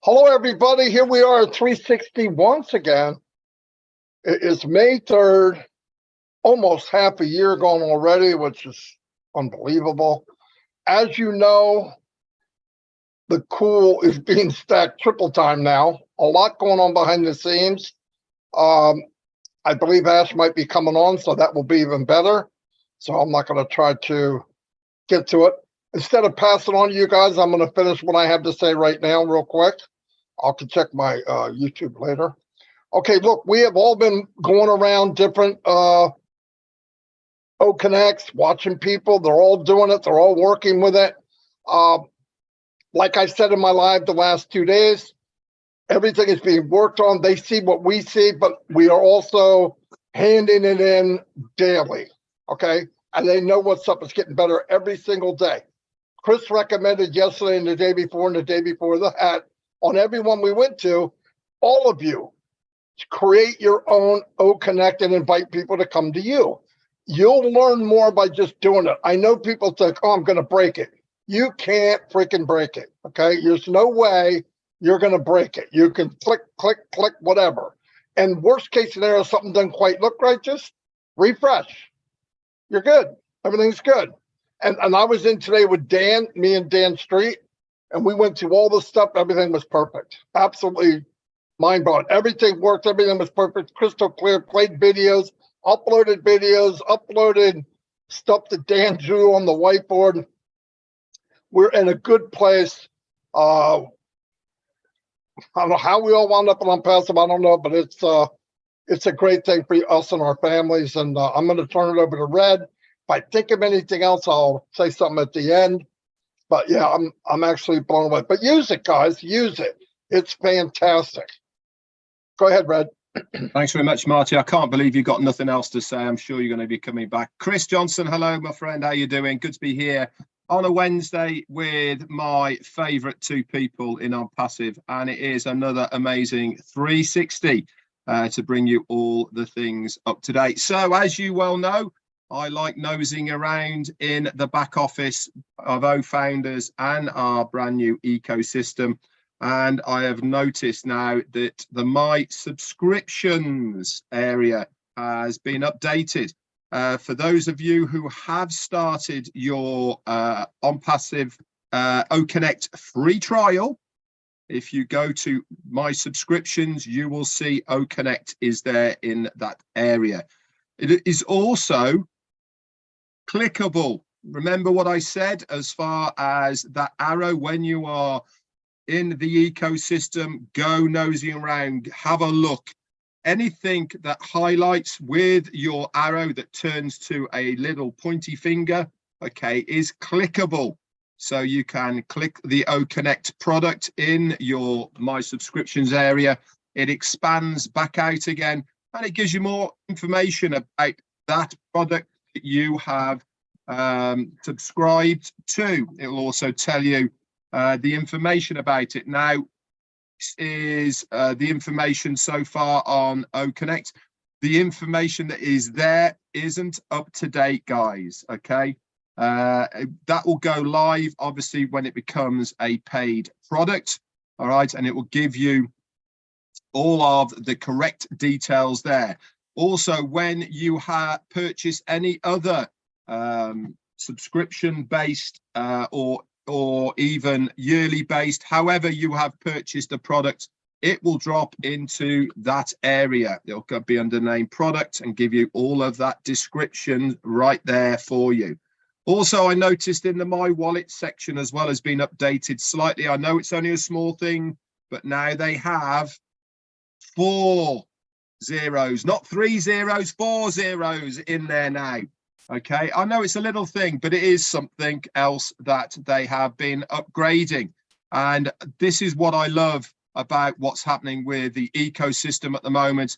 Hello, everybody. Here we are at 360 once again. It is May 3rd, almost half a year gone already, which is unbelievable. As you know, the cool is being stacked triple time now. A lot going on behind the scenes. I believe Ash might be coming on, so that will be even better. So I'm not going to try to get to it. Instead of passing on to you guys, I'm going to finish what I have to say right now real quick. I can check my YouTube later. Okay, look, we have all been going around different O-Connects, watching people. They're all doing it. They're all working with it. Like I said in my live the last 2 days, everything is being worked on. They see what we see, but we are also handing it in daily, okay? And they know what's up. It's getting better every single day. Chris recommended yesterday and the day before that on everyone we went to, all of you, create your own O-Connect and invite people to come to you. You'll learn more by just doing it. I know people think, oh, I'm going to break it. You can't freaking break it, okay? There's no way you're going to break it. You can click, click, click, whatever. And worst case scenario, something doesn't quite look right, just refresh. You're good. Everything's good. And I was in today with Dan, me and Dan Street, and we went through all the stuff. Everything was perfect. Absolutely mind-blowing. Everything worked. Everything was perfect. Crystal clear. Played videos, uploaded stuff that Dan drew on the whiteboard. We're in a good place. I don't know how we all wound up on ONPASSIVE. I don't know, but it's a great thing for us and our families. And I'm going to turn it over to Red. If I think of anything else, I'll say something at the end. But yeah, I'm actually blown away. But use it, guys. Use it. It's fantastic. Go ahead, Red. Thanks very much, Marty. I can't believe you've got nothing else to say. I'm sure you're going to be coming back. Chris Johnson, hello, my friend. How you doing? Good to be here on a Wednesday with my favourite two people in ONPASSIVE. And it is another amazing 360 to bring you all the things up to date. So as you well know, I like nosing around in the back office of O-Founders and our brand new ecosystem. And I have noticed now that the My Subscriptions area has been updated. For those of you who have started your ONPASSIVE O-Connect free trial, if you go to My Subscriptions, you will see O-Connect is there in that area. It is also clickable. Remember what I said as far as that arrow when you are in the ecosystem, go nosing around, have a look. Anything that highlights with your arrow that turns to a little pointy finger, okay, is clickable. So you can click the O-Connect product in your My Subscriptions area. It expands back out again, and it gives you more information about that product that you have subscribed to. It will also tell you the information about it. Now, this is the information so far on O-Connect. The information that is there isn't up to date, guys, okay? That will go live, obviously, when it becomes a paid product, all right? And it will give you all of the correct details there. Also, when you have purchased any other subscription-based or even yearly based, however you have purchased a product, it will drop into that area. It'll be under name product and give you all of that description right there for you. Also, I noticed in the My Wallet section as well has been updated slightly. I know it's only a small thing, but now they have 4 zeros, not 3 zeros, 4 zeros in there now. Okay, I know it's a little thing, but it is something else that they have been upgrading. And this is what I love about what's happening with the ecosystem at the moment.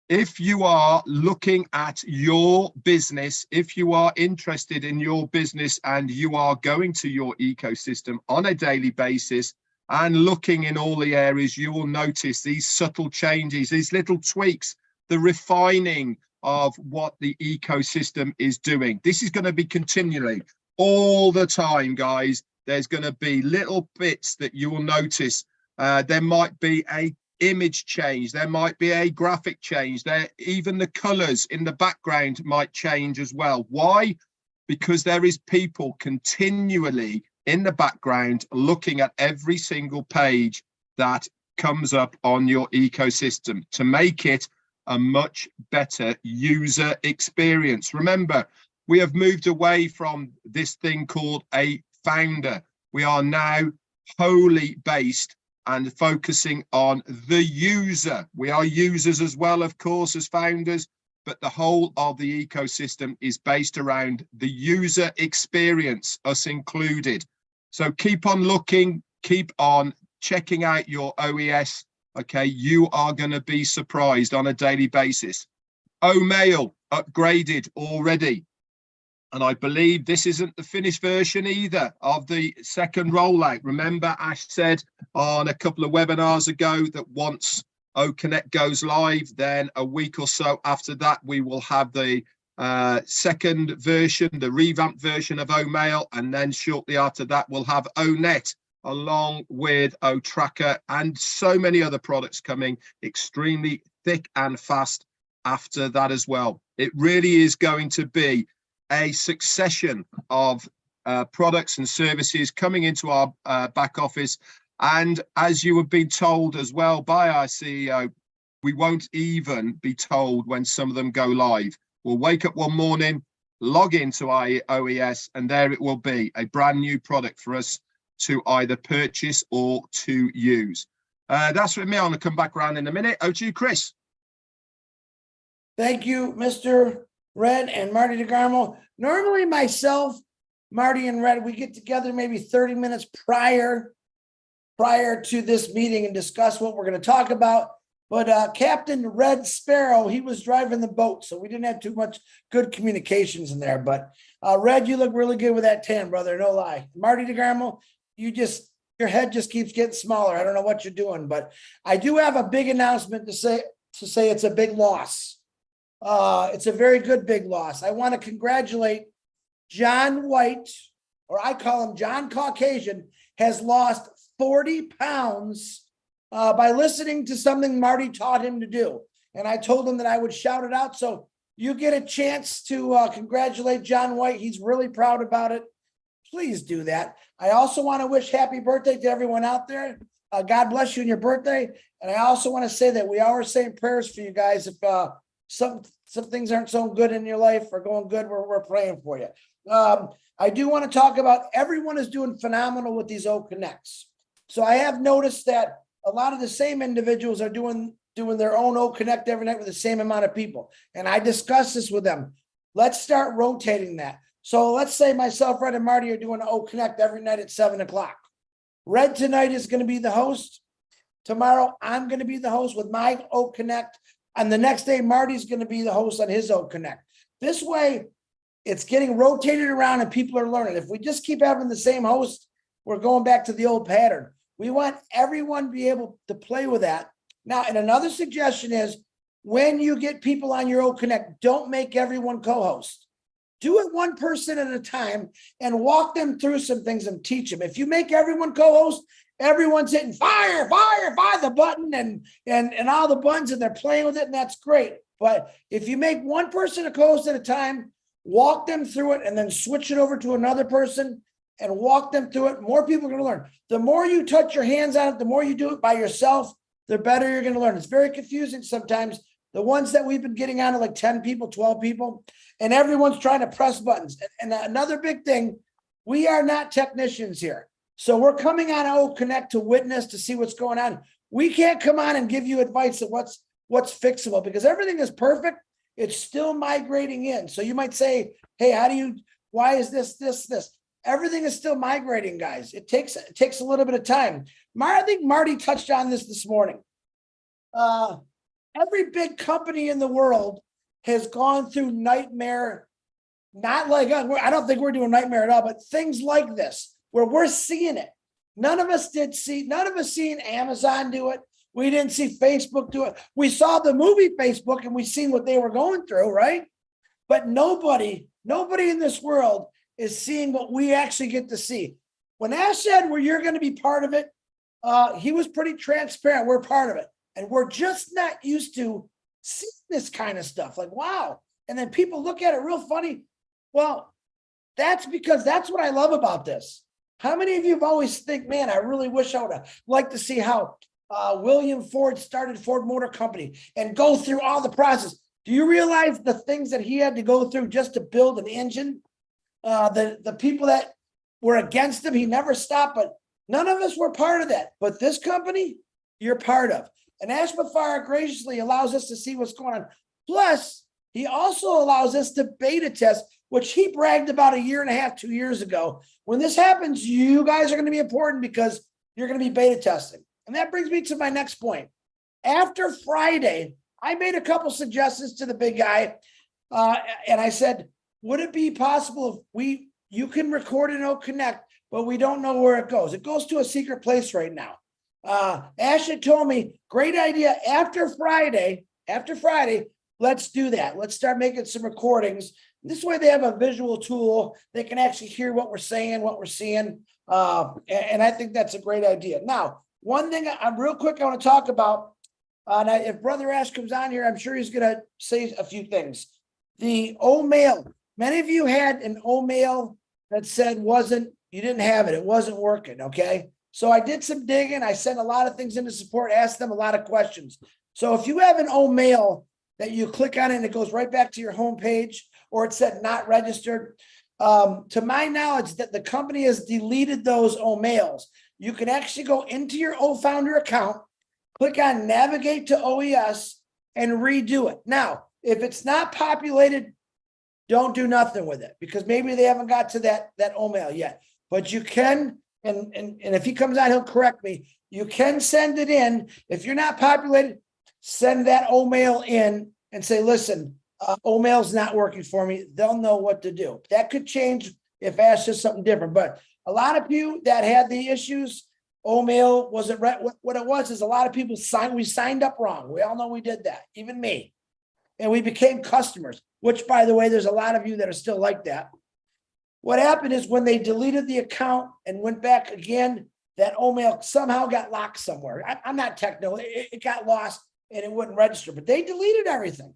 If you are looking at your business, if you are interested in your business and you are going to your ecosystem on a daily basis and looking in all the areas, you will notice these subtle changes, these little tweaks, the refining of what the ecosystem is doing. This is going to be continually all the time, guys. There's going to be little bits that you will notice There might be a image change, there might be a graphic change, there even the colors in the background might change as well. Why? Because there is people continually in the background looking at every single page that comes up on your ecosystem to make it a much better user experience. Remember, we have moved away from this thing called a founder. We are now wholly based and focusing on the user. We are users as well, of course, as founders, but the whole of the ecosystem is based around the user experience, us included. So keep on looking, keep on checking out your OES. Okay, you are going to be surprised on a daily basis. Mail upgraded already. And I believe this isn't the finished version either of the second rollout. Remember, Ash said on a couple of webinars ago that once OConnect goes live, then a week or so after that, we will have the second version, the revamped version of OMail. And then shortly after that, we'll have ONet along with OTracker and so many other products coming extremely thick and fast after that as well. It really is going to be a succession of products and services coming into our back office. And as you have been told as well by our CEO, we won't even be told when some of them go live. We'll wake up one morning, log into our OES, and there it will be, a brand new product for us to either purchase or to use. That's with me. I'm going to come back around in a minute. Over to you, Chris. Thank you, Mr. Red and Marty DeGarmo. Normally myself, Marty and Red, we get together maybe 30 minutes prior to this meeting and discuss what we're going to talk about. But Captain Red Sparrow, he was driving the boat, so we didn't have too much good communications in there. But Red, you look really good with that tan, brother, no lie. Marty DeGarmo, your head just keeps getting smaller. I don't know what you're doing, but I do have a big announcement to say it's a big loss. It's a very good big loss. I want to congratulate John White, or I call him John Caucasian, has lost 40 pounds by listening to something Marty taught him to do. And I told him that I would shout it out. So you get a chance to congratulate John White. He's really proud about it. Please do that. I also want to wish happy birthday to everyone out there. God bless you on your birthday. And I also want to say that we are saying prayers for you guys. If some things aren't so good in your life or going good, we're praying for you. I do want to talk about everyone is doing phenomenal with these OConnects. So I have noticed that a lot of the same individuals are doing their own OConnect every night with the same amount of people. And I discussed this with them. Let's start rotating that. So let's say myself, Red, and Marty are doing an OConnect every night at 7 o'clock. Red tonight is going to be the host. Tomorrow, I'm going to be the host with my OConnect. And the next day, Marty's going to be the host on his OConnect. This way, it's getting rotated around and people are learning. If we just keep having the same host, we're going back to the old pattern. We want everyone to be able to play with that. Now, and another suggestion is when you get people on your OConnect, don't make everyone co-host. Do it one person at a time and walk them through some things and teach them. If you make everyone co-host, everyone's hitting fire the button and all the buttons and they're playing with it, and that's great. But if you make one person a co-host at a time, walk them through it and then switch it over to another person and walk them through it, more people are going to learn. The more you touch your hands on it, the more you do it by yourself, the better you're going to learn. It's very confusing sometimes. The ones that we've been getting on are like 10 people, 12 people, and everyone's trying to press buttons. And another big thing, we are not technicians here. So we're coming on OConnect to witness, to see what's going on. We can't come on and give you advice of what's fixable because everything is perfect. It's still migrating in. So you might say, hey, why is this? Everything is still migrating, guys. It takes a little bit of time. I think Marty touched on this morning. Every big company in the world has gone through nightmare, not like us. I don't think we're doing nightmare at all, but things like this where we're seeing it. None of us seen Amazon do it. We didn't see Facebook do it. We saw the movie Facebook and we seen what they were going through, right? But nobody in this world is seeing what we actually get to see. When Ash said, well, you're going to be part of it, he was pretty transparent. We're part of it. And we're just not used to seeing this kind of stuff. Like, wow. And then people look at it real funny. Well, that's because that's what I love about this. How many of you have always think, man, I really wish I would have liked to see how William Ford started Ford Motor Company and go through all the process. Do you realize the things that he had to go through just to build an engine? The people that were against him, he never stopped, but none of us were part of that. But this company, you're part of. And Ashmafar graciously allows us to see what's going on. Plus, he also allows us to beta test, which he bragged about 1.5 years, 2 years ago. When this happens, you guys are going to be important because you're going to be beta testing. And that brings me to my next point. After Friday, I made a couple suggestions to the big guy. And I said, would it be possible if you can record and it'll connect, but we don't know where it goes. It goes to a secret place right now. Ash had told me, great idea. After Friday, let's do that. Let's start making some recordings. This way they have a visual tool. They can actually hear what we're saying, what we're seeing. And I think that's a great idea. Now, one thing I'm real quick, I want to talk about, if Brother Ash comes on here, I'm sure he's going to say a few things. The old mail. Many of you had an old mail that said you didn't have it. It wasn't working. Okay. So I did some digging. I sent a lot of things into support, asked them a lot of questions. So if you have an old mail that you click on and it goes right back to your home page, or it said not registered, to my knowledge, that the company has deleted those old mails. You can actually go into your OFounder account, click on navigate to OES and redo it. Now, if it's not populated, don't do nothing with it because maybe they haven't got to that old mail yet. But you can, and if he comes out, he'll correct me. You can send it in. If you're not populated, send that old mail in and say, listen, old mail's not working for me. They'll know what to do. That could change if Ash does something different. But a lot of you that had the issues, old mail wasn't right. What it was is a lot of people we signed up wrong. We all know we did that, even me. And we became customers, which, by the way, there's a lot of you that are still like that. What happened is when they deleted the account and went back again, that old mail somehow got locked somewhere. I'm not technical. It got lost and it wouldn't register, but they deleted everything.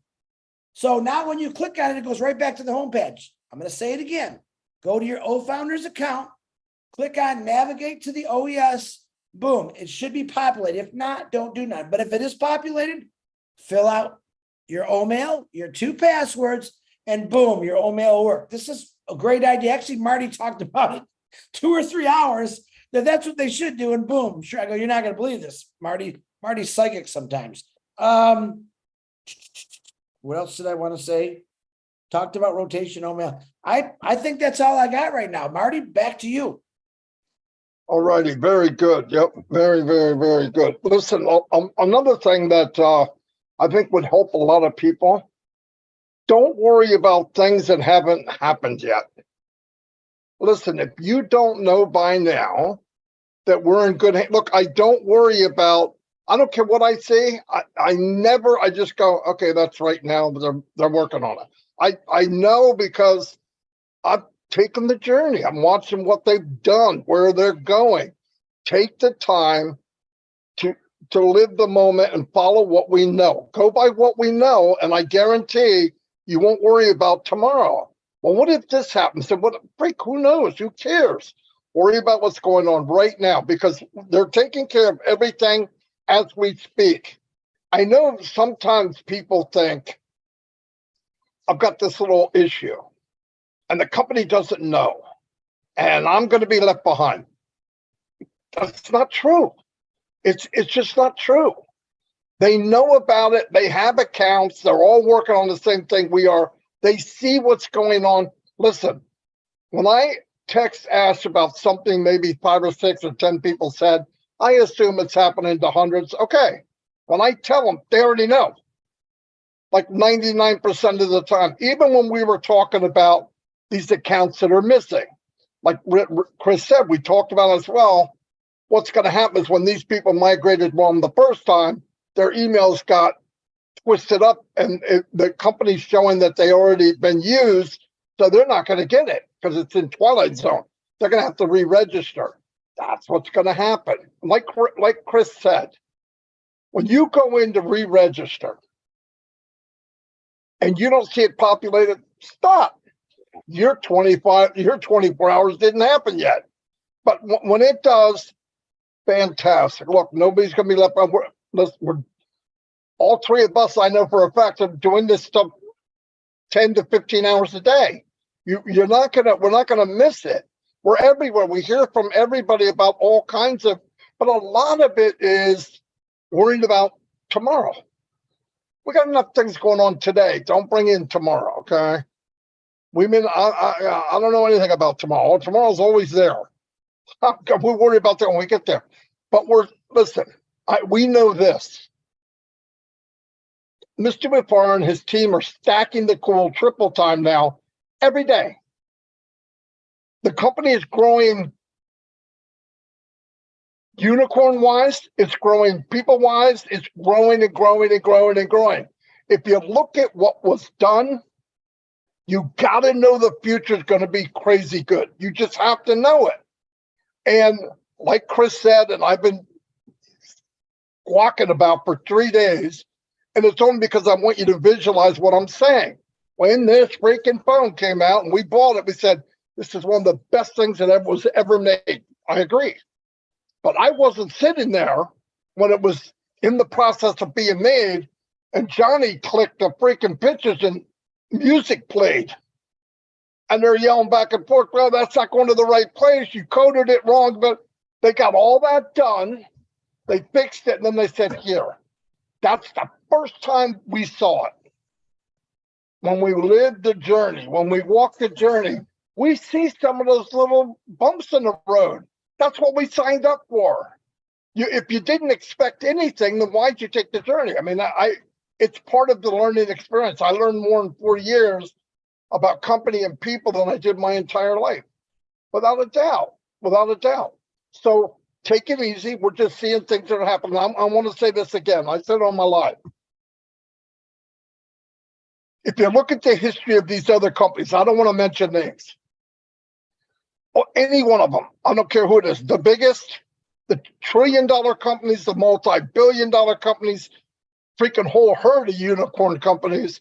So now when you click on it, it goes right back to the homepage. I'm going to say it again. Go to your OFounders account, click on navigate to the OES, boom. It should be populated. If not, don't do none. But if it is populated, fill out your old mail, your 2 passwords, and boom, your old mail will work. This is a great idea. Actually, Marty talked about it 2 or 3 hours. That's what they should do. And boom, sure. I go, you're not going to believe this, Marty. Marty's psychic sometimes. What else did I want to say? Talked about rotation old mail. I think that's all I got right now. Marty, back to you. All righty. Very good. Yep. Very, very, very good. Listen, another thing that I think would help a lot of people. Don't worry about things that haven't happened yet. Listen, if you don't know by now that we're in good hands, look, I don't worry about, I don't care what I see. I just go, okay, that's right now. They're working on it. I know because I've taken the journey. I'm watching what they've done, where they're going. Take the time to live the moment and follow what we know. Go by what we know, and I guarantee you won't worry about tomorrow. Well, what if this happens? And who knows? Who cares? Worry about what's going on right now because they're taking care of everything as we speak. I know sometimes people think, I've got this little issue, and the company doesn't know, and I'm going to be left behind. That's not true. It's just not true. They know about it. They have accounts. They're all working on the same thing we are. They see what's going on. Listen, when I text Ash about something maybe 5 or 6 or 10 people said, I assume it's happening to hundreds. Okay. When I tell them, they already know. Like 99% of the time, even when we were talking about these accounts that are missing, like Chris said, we talked about as well, what's going to happen is when these people migrated wrong the first time, their emails got twisted up and the company's showing that they already been used. So they're not going to get it because it's in Twilight Zone. They're going to have to re-register. That's what's going to happen. Like Chris said, when you go in to re-register and you don't see it populated, stop. Your 24 hours didn't happen yet. But when it does, fantastic. Look, nobody's going to be left behind. We're all three of us, I know for a fact, are doing this stuff 10 to 15 hours a day. We're not gonna miss it. We're everywhere. We hear from everybody about all kinds of, but a lot of it is worried about tomorrow. We got enough things going on today. Don't bring in tomorrow, okay? I don't know anything about tomorrow. Tomorrow's always there. We worry about that when we get there. But we know this. Mr. Refern and his team are stacking the cool triple time now every day. The company is growing unicorn-wise, it's growing people-wise, it's growing and growing and growing and growing. If you look at what was done, you got to know the future is going to be crazy good. You just have to know it. And like Chris said, and I've been walking about for 3 days, and it's only because I want you to visualize what I'm saying. When this freaking phone came out and we bought it, we said, this is one of the best things that was ever made. I agree. But I wasn't sitting there when it was in the process of being made and Johnny clicked the freaking pictures and music played. And they're yelling back and forth, well, that's not going to the right place. You coded it wrong, but they got all that done. They fixed it, and then they said, here. That's the first time we saw it. When we lived the journey, when we walked the journey, we see some of those little bumps in the road. That's what we signed up for. If you didn't expect anything, then why'd you take the journey? I mean, it's part of the learning experience. I learned more in 4 years about company and people than I did my entire life. Without a doubt. Without a doubt. So take it easy. We're just seeing things that are happening. I want to say this again. I said it on my live. If you look at the history of these other companies, I don't want to mention names. Or any one of them. I don't care who it is. The biggest, the trillion-dollar companies, the multi-billion-dollar companies, freaking whole herd of unicorn companies.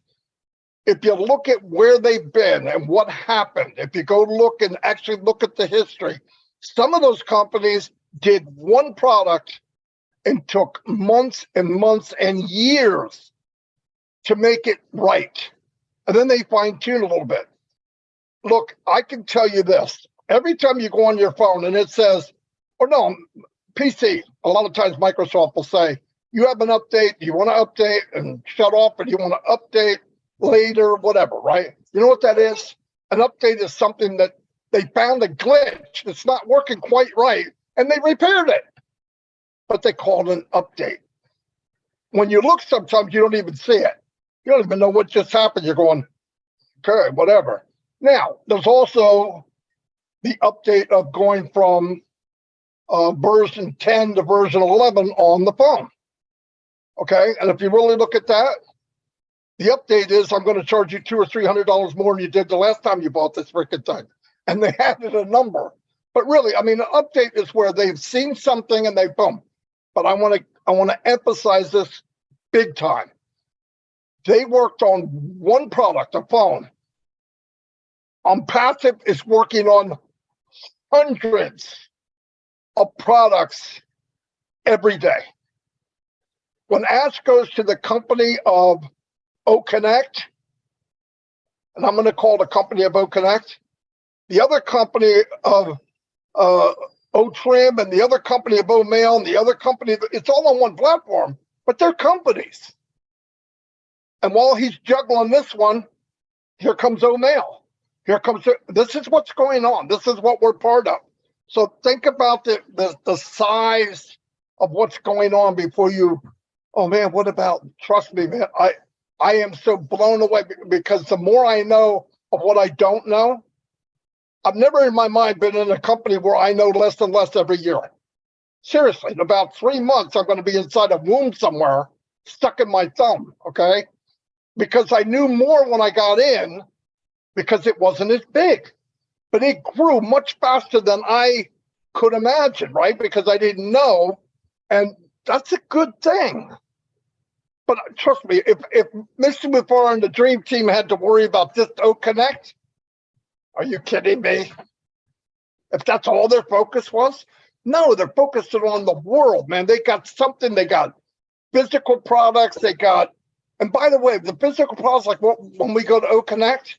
If you look at where they've been and what happened, if you go look and actually look at the history, some of those companies did one product and took months and months and years to make it right. And then they fine-tune a little bit. Look, I can tell you this. Every time you go on your phone and it says, or no, PC, a lot of times Microsoft will say, you have an update, you want to update and shut off, and you want to update later, whatever, right? You know what that is? An update is something that they found a glitch that's not working quite right, and they repaired it. But they call it an update. When you look, sometimes you don't even see it. You don't even know what just happened. You're going, okay, whatever. Now, there's also the update of going from version 10 to version 11 on the phone. Okay, and if you really look at that, the update is I'm going to charge you $200 or $300 more than you did the last time you bought this freaking thing. And they added a number. But really, I mean, an update is where they've seen something and they boom. But I want to emphasize this big time. They worked on one product, a phone. ONPASSIVE is working on hundreds of products every day. When Ash goes to the company of OConnect, and I'm going to call the company of OConnect, the other company of OTrim, and the other company of OMail, and the other company, it's all on one platform, but they're companies. And while he's juggling this one, here comes OMail. This is what's going on. This is what we're part of. So think about the size of what's going on before you, oh man, what about, trust me, man, I am so blown away because the more I know of what I don't know, I've never in my mind been in a company where I know less and less every year. Seriously, in about 3 months, I'm going to be inside a womb somewhere, stuck in my thumb, okay? Because I knew more when I got in because it wasn't as big. But it grew much faster than I could imagine, right? Because I didn't know, and that's a good thing. But trust me, if Mr. Refern and the Dream Team had to worry about this O Connect, are you kidding me? If that's all their focus was? No, they're focusing on the world, man. They got something, they got physical products, they got, and by the way, the physical products, like when we go to O Connect,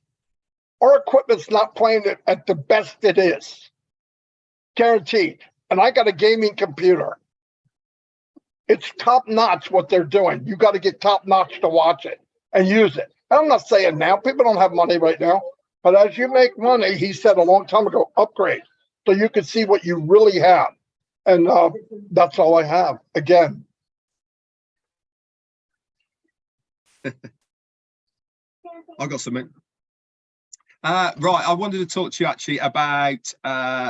our equipment's not playing it at the best it is. Guaranteed. And I got a gaming computer. It's top notch what they're doing. You got to get top notch to watch it and use it. And I'm not saying now, people don't have money right now, but as you make money, he said a long time ago, upgrade so you can see what you really have. And that's all I have. Again. I got something. Right, I wanted to talk to you actually about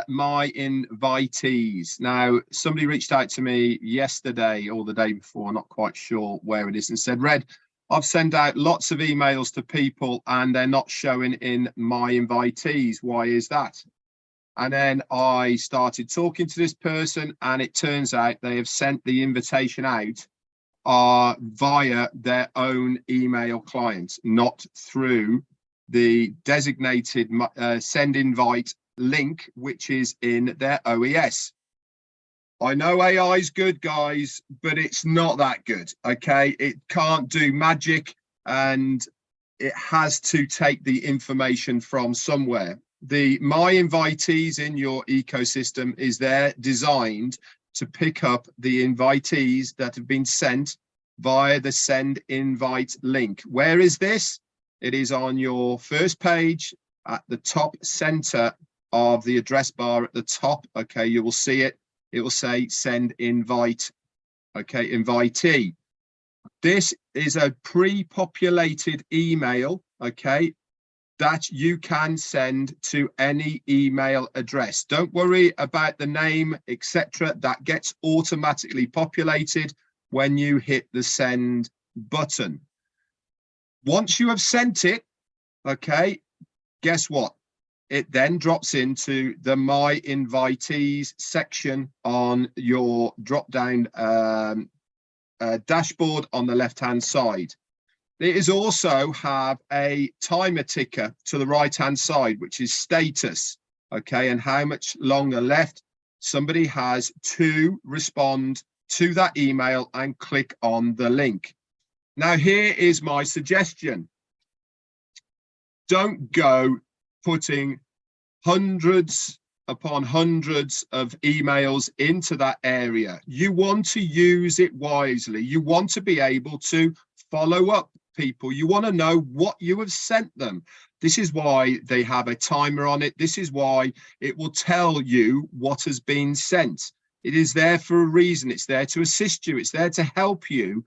my invitees. Now, somebody reached out to me yesterday or the day before, not quite sure where it is, and said, Red, I've sent out lots of emails to people and they're not showing in my invitees. Why is that? And then I started talking to this person, and it turns out they have sent the invitation out via their own email client, not through the designated send invite link, which is in their OES. I know AI is good, guys, but it's not that good. Okay, it can't do magic, and it has to take the information from somewhere. The my invitees in your ecosystem is there designed to pick up the invitees that have been sent via the send invite link. Where is this? It is on your first page at the top center of the address bar at the top. Okay, you will see it. It will say send invite. Okay, invitee. This is a pre-populated email, okay, that you can send to any email address. Don't worry about the name, etc. That gets automatically populated when you hit the send button. Once you have sent it, okay, guess what? It then drops into the My Invitees section on your drop-down dashboard on the left-hand side. It is also have a timer ticker to the right-hand side, which is status, okay, and how much longer left. Somebody has to respond to that email and click on the link. Now, here is my suggestion. Don't go putting hundreds upon hundreds of emails into that area. You want to use it wisely. You want to be able to follow up people. You want to know what you have sent them. This is why they have a timer on it. This is why it will tell you what has been sent. It is there for a reason. It's there to assist you. It's there to help you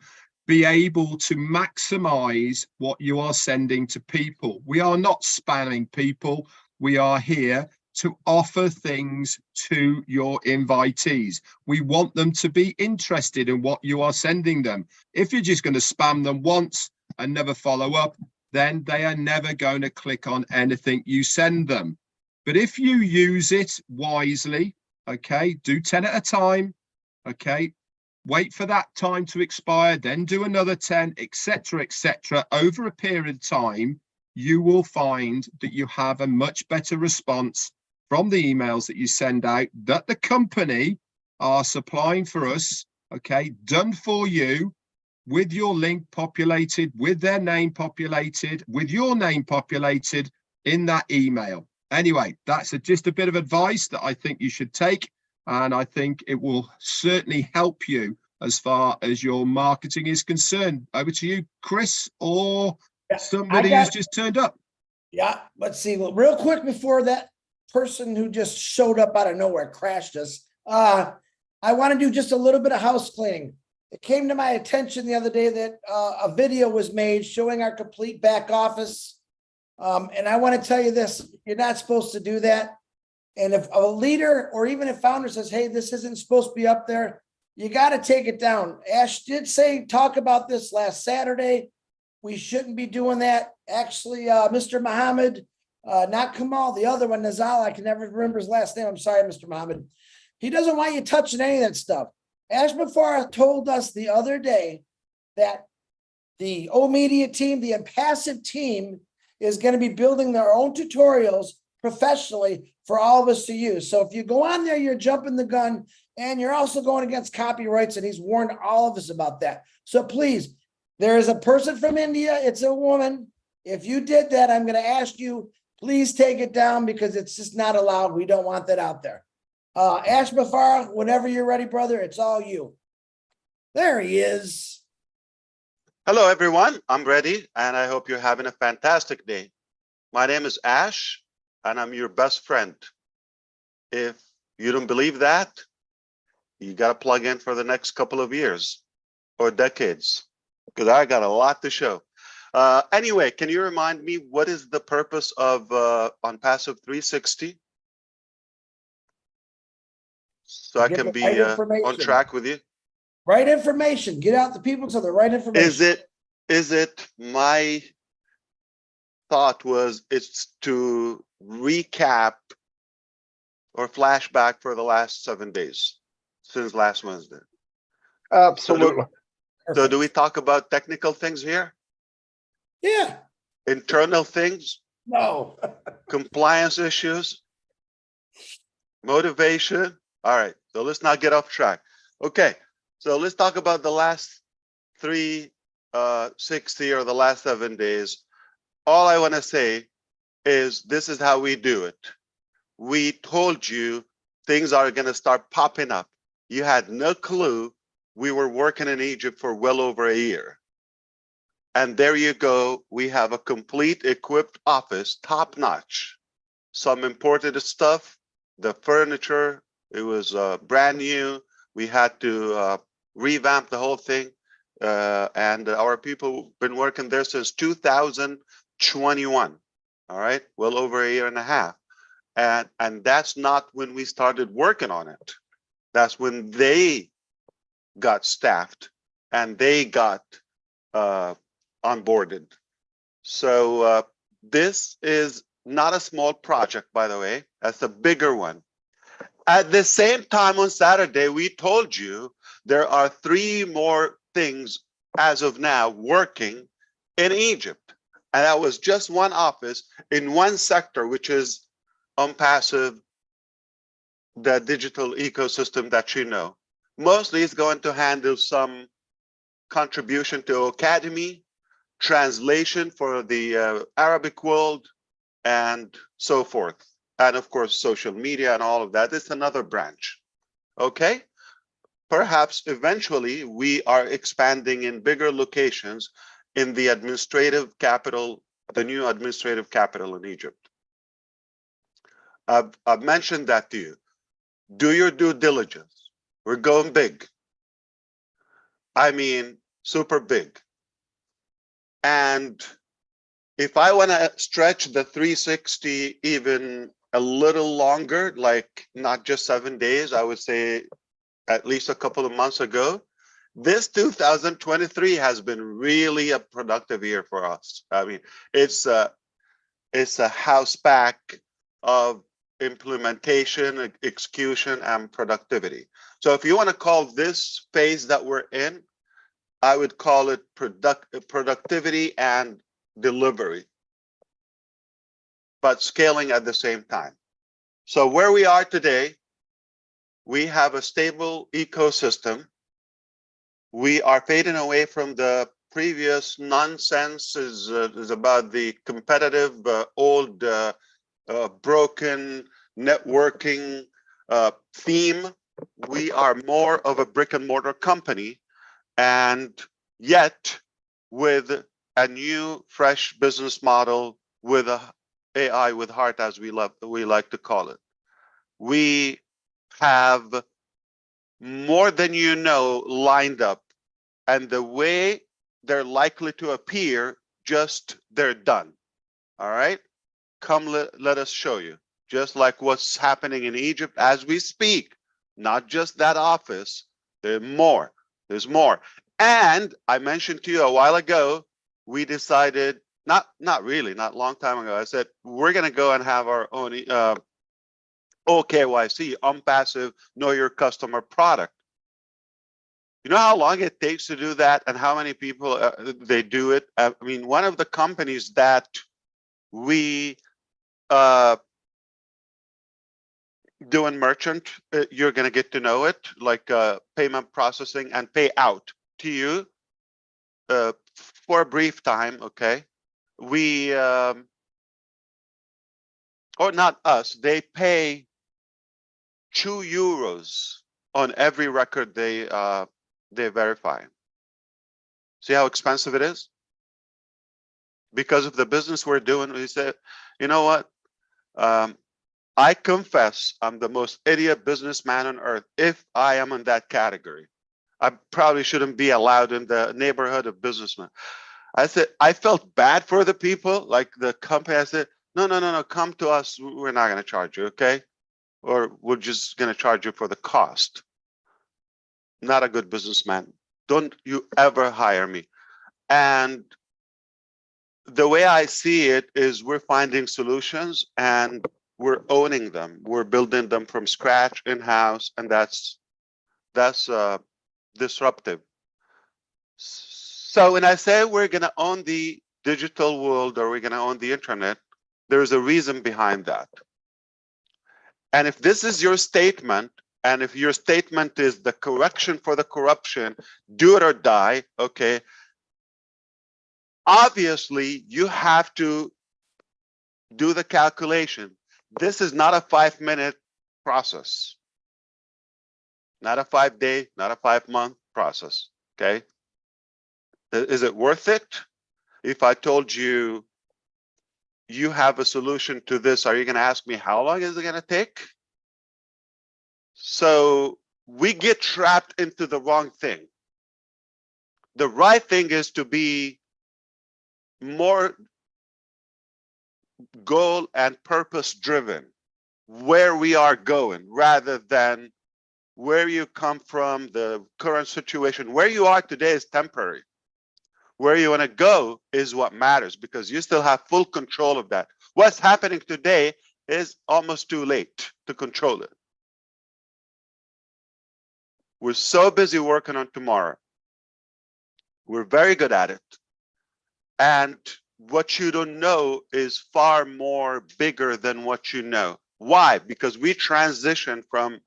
be able to maximize what you are sending to people. We are not spamming people. We are here to offer things to your invitees. We want them to be interested in what you are sending them. If you're just going to spam them once and never follow up, then they are never going to click on anything you send them. But if you use it wisely, okay, do 10 at a time, okay, wait for that time to expire, then do another 10, etc., etc. Over a period of time, you will find that you have a much better response from the emails that you send out, that the company are supplying for us, okay, done for you, with your link populated, with their name populated, with your name populated in that email. Anyway, that's just a bit of advice that I think you should take, and I think it will certainly help you as far as your marketing is concerned. Over to you, Chris, or somebody who's just turned up. Yeah, let's see. Well, real quick before that person who just showed up out of nowhere crashed us, I want to do just a little bit of house cleaning. It came to my attention the other day that a video was made showing our complete back office. And I want to tell you this, you're not supposed to do that. And if a leader or even a founder says, hey, this isn't supposed to be up there, you got to take it down. Ash did talk about this last Saturday. We shouldn't be doing that. Actually, Mr. Muhammad, not Kamal, the other one, Nazal, I can never remember his last name. I'm sorry, Mr. Muhammad. He doesn't want you touching any of that stuff. Ash Mafara told us the other day that the O Media team, the ONPASSIVE team, is going to be building their own tutorials professionally for all of us to use. So if you go on there, you're jumping the gun, and you're also going against copyrights, and he's warned all of us about that. So please, there is a person from India. It's a woman. If you did that, I'm going to ask you, please take it down, because it's just not allowed. We don't want that out there. Ash Mafara, whenever you're ready, brother, it's all you. There he is. Hello, everyone. I'm ready, and I hope you're having a fantastic day. My name is Ash, and I'm your best friend. If you don't believe that, you got to plug in for the next couple of years or decades, because I got a lot to show. Anyway, can you remind me what is the purpose of ONPASSIVE 360? So I can be on track with you. Right information. Get out the people to the right information. Is it my thought was it's to recap or flashback for the last 7 days since last Wednesday? Absolutely. So do we talk about technical things here? Yeah. Internal things? No. Compliance issues? Motivation? All right, so let's not get off track. Okay, so let's talk about the last 360 or the last 7 days. All I want to say is this is how we do it. We told you things are going to start popping up. You had no clue. We were working in Egypt for well over a year. And there you go. We have a complete equipped office, top notch. Some imported stuff, the furniture, it was brand new. We had to revamp the whole thing. And our people been working there since 2021. All right, well over a year and a half. And that's not when we started working on it. That's when they got staffed and they got onboarded. So this is not a small project, by the way. That's a bigger one. At the same time on Saturday, we told you there are 3 more things as of now working in Egypt. And that was just one office in one sector, which is ONPASSIVE, the digital ecosystem that you know. Mostly it's going to handle some contribution to Academy, translation for the Arabic world, and so forth. And of course, social media and all of that. It's another branch. Okay? Perhaps eventually we are expanding in bigger locations in the administrative capital, the new administrative capital in Egypt. I've mentioned that to you. Do your due diligence. We're going big. I mean, super big. And if I want to stretch the 360 even a little longer, like not just 7 days, I would say at least a couple of months ago, this 2023 has been really a productive year for us. I mean, it's a house pack of implementation, execution, and productivity. So if you want to call this phase that we're in, I would call it productivity and delivery, but scaling at the same time. So where we are today, we have a stable ecosystem. We are fading away from the previous nonsense is about the competitive, old, broken networking theme. We are more of a brick and mortar company, and yet with a new, fresh business model with a AI with heart, as we like to call it. We have more than you know lined up, and the way they're likely to appear, just they're done. All right, come let us show you. Just like what's happening in Egypt as we speak, not just that office. There's more. There's more. And I mentioned to you a while ago, we decided, not really, not a long time ago, I said, we're going to go and have our own OKYC, ONPASSIVE, know your customer product. You know how long it takes to do that and how many people they do it? I mean, one of the companies that we do in merchant, you're going to get to know it, like payment processing and pay out to you for a brief time, okay? We, or not us, they pay €2 on every record they verify. See how expensive it is? Because of the business we're doing, we said, you know what? I confess I'm the most idiot businessman on earth if I am in that category. I probably shouldn't be allowed in the neighborhood of businessmen. I said, I felt bad for the people, like the company. I said, no, come to us. We're not going to charge you, okay? Or we're just going to charge you for the cost. Not a good businessman. Don't you ever hire me. And the way I see it is we're finding solutions and we're owning them. We're building them from scratch in-house, and that's disruptive. So when I say we're going to own the digital world or we're going to own the internet, there's a reason behind that. And if this is your statement, and if your statement is the correction for the corruption, do it or die, okay, obviously you have to do the calculation. This is not a 5-minute process, not a 5-day, not a 5-month process, okay? Is it worth it? If I told you you have a solution to this, are you going to ask me how long is it going to take? So we get trapped into the wrong thing. The right thing is to be more goal and purpose driven, where we are going, rather than where you come from, the current situation. Where you are today is temporary. Where you want to go is what matters, because you still have full control of that. What's happening today is almost too late to control it. We're so busy working on tomorrow. We're very good at it. And what you don't know is far more bigger than what you know. Why? Because we transition from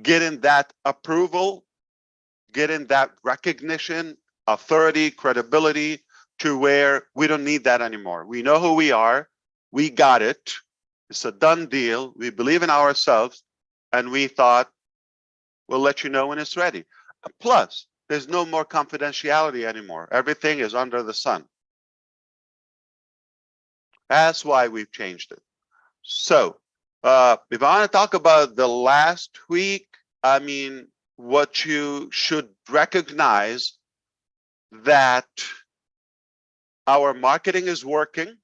getting that approval, getting that recognition, authority, credibility, to where we don't need that anymore. We know who we are. We got it. It's a done deal. We believe in ourselves. And we thought, we'll let you know when it's ready. Plus, there's no more confidentiality anymore. Everything is under the sun. That's why we've changed it. So if I want to talk about the last week, I mean, what you should recognize that our marketing is working,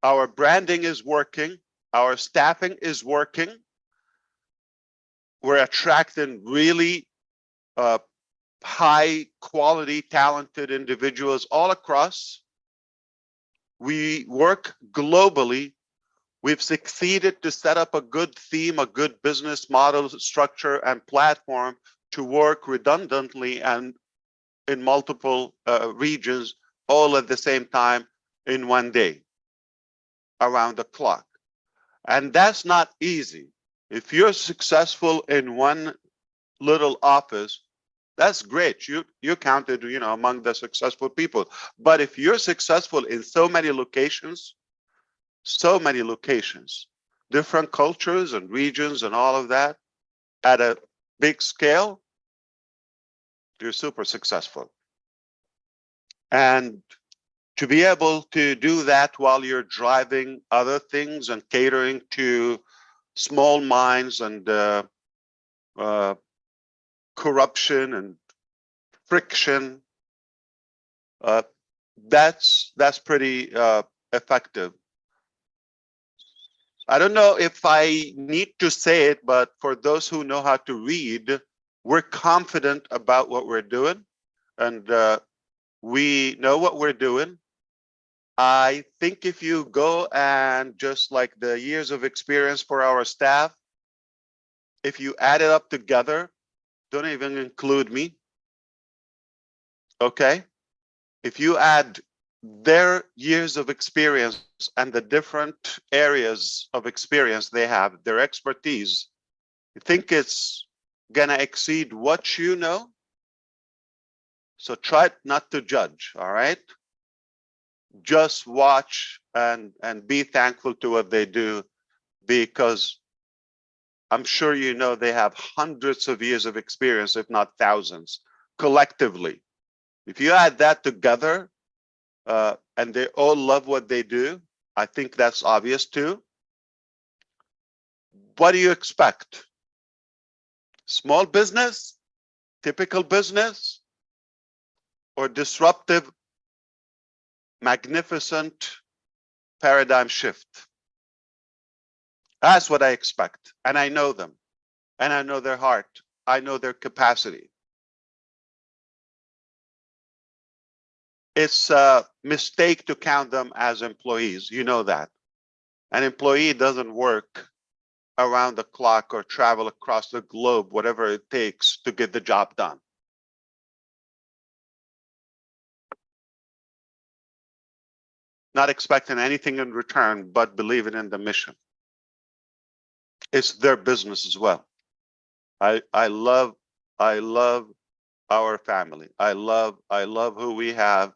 our branding is working, our staffing is working. We're attracting really high quality, talented individuals all across. We work globally. We've succeeded to set up a good theme, a good business model, structure, and platform to work redundantly and in multiple regions, all at the same time in one day, around the clock. And that's not easy. If you're successful in one little office, that's great. You counted, among the successful people. But if you're successful in so many locations, different cultures and regions and all of that, at a big scale, you're super successful. And to be able to do that while you're driving other things and catering to small minds and corruption and friction, that's pretty effective. I don't know if I need to say it, but for those who know how to read, we're confident about what we're doing, and we know what we're doing. I think if you go and just like the years of experience for our staff, if you add it up together, don't even include me. Okay. If you add their years of experience and the different areas of experience they have, their expertise, you think it's gonna exceed what you know? So try not to judge, all right? Just watch and be thankful to what they do, because I'm sure you know they have hundreds of years of experience, if not thousands, collectively. If you add that together, and they all love what they do, I think that's obvious too. What do you expect? Small business, typical business, or disruptive, magnificent paradigm shift? That's what I expect. And I know them. And I know their heart. I know their capacity. It's a mistake to count them as employees. You know that. An employee doesn't work around the clock or travel across the globe, whatever it takes to get the job done. Not expecting anything in return, but believing in the mission. It's their business as well. I love our family. I love who we have.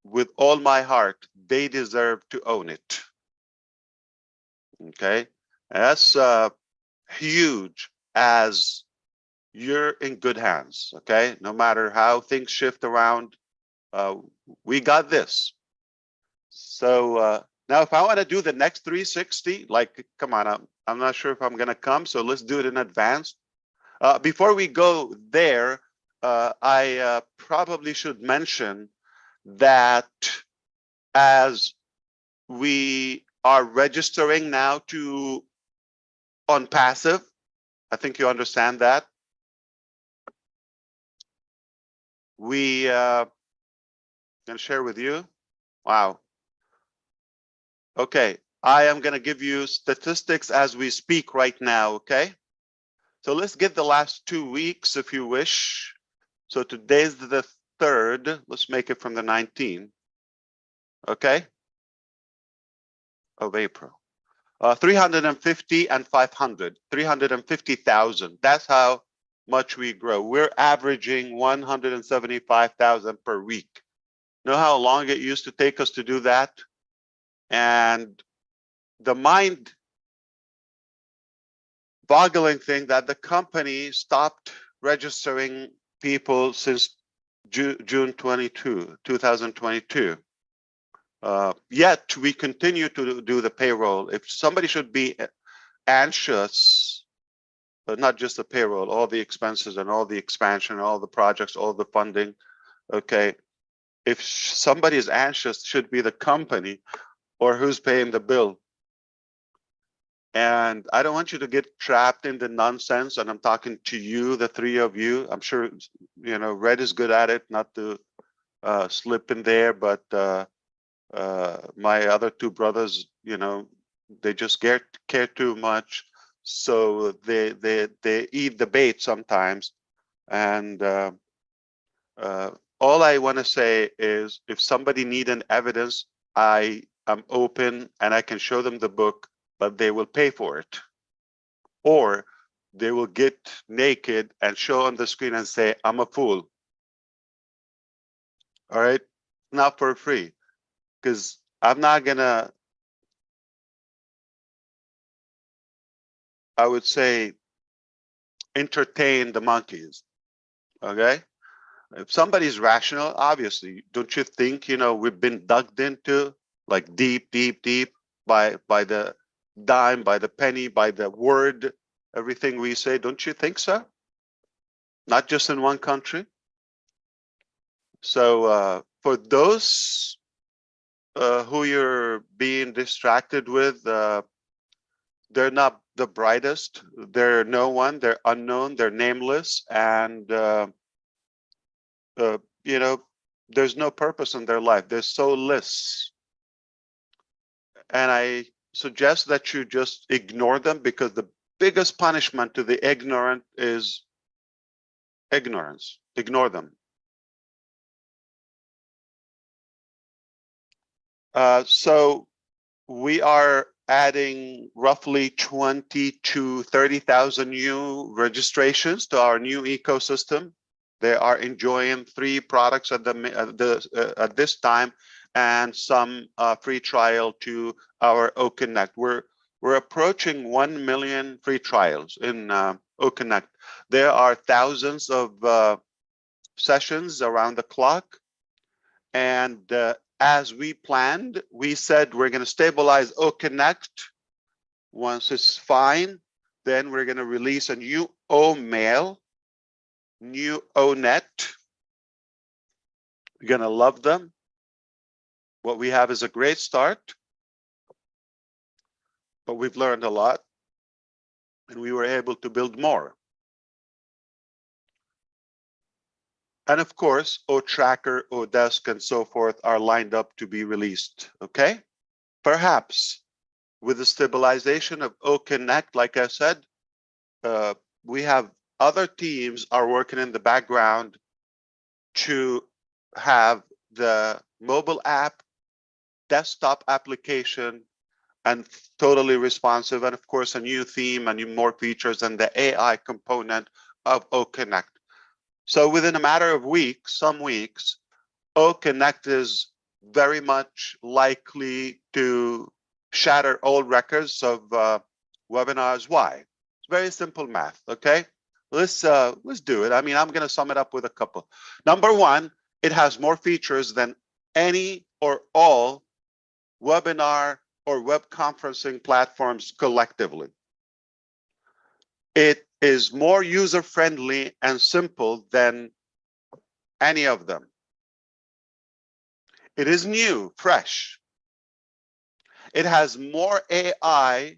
With all my heart, they deserve to own it. Okay, and that's huge, as you're in good hands. Okay, no matter how things shift around, we got this. So now if I want to do the next 360, like, come on, I'm not sure if I'm going to come, so let's do it in advance. Before we go there, I probably should mention that as we are registering now to ONPASSIVE, I think you understand that. We can share with you. Wow. Okay, I am going to give you statistics as we speak right now. Okay, so let's get the last 2 weeks if you wish. So today's the 3rd. Let's make it from the 19th. Okay, of April. 350 and 500, 350,000. That's how much we grow. We're averaging 175,000 per week. Know how long it used to take us to do that? And the mind-boggling thing that the company stopped registering people since June 2022. Yet we continue to do the payroll. If somebody should be anxious, but not just the payroll, all the expenses and all the expansion, all the projects, all the funding, okay, if somebody is anxious, it should be the company, or who's paying the bill. And I don't want you to get trapped in the nonsense, and I'm talking to you, the 3 of you. I'm sure, you know, Red is good at it, not to slip in there, but my other 2 brothers, you know, they just care too much, so they eat the bait sometimes. And all I want to say is, if somebody need an evidence, I am open and I can show them the book, but they will pay for it, or they will get naked and show on the screen and say, I'm a fool. All right, not for free, because I'm not gonna, I would say, entertain the monkeys. Okay, if somebody's rational, obviously, don't you think, you know, we've been dug into, like, deep by the dime, by the penny, by the word, everything we say? Don't you think so? Not just in one country. So for those who you're being distracted with, they're not the brightest. They're no one. They're unknown. They're nameless. And you know, there's no purpose in their life. They're soulless. And I suggest that you just ignore them, because the biggest punishment to the ignorant is ignorance. Ignore them. So we are adding roughly 20 to 30,000 new registrations to our new ecosystem. They are enjoying 3 products at this time, and some free trial to our OConnect. We're approaching 1 million free trials in OConnect. There are thousands of sessions around the clock, and as we planned, we said we're going to stabilize OConnect. Once it's fine, then we're going to release a new OMail, new ONet. You're going to love them. What we have is a great start, but we've learned a lot, and we were able to build more. And of course, OTracker, ODesk, and so forth are lined up to be released, okay? Perhaps with the stabilization of OConnect, like I said, we have other teams are working in the background to have the mobile app, desktop application, and totally responsive, and of course, a new theme and more features, and the AI component of OConnect. So within a matter of weeks, some weeks, OConnect is very much likely to shatter all records of webinars. Why? It's very simple math, okay? Let's do it. I mean, I'm going to sum it up with a couple. Number one, it has more features than any or all webinar or web conferencing platforms collectively. It is more user-friendly and simple than any of them. It is new, fresh. It has more AI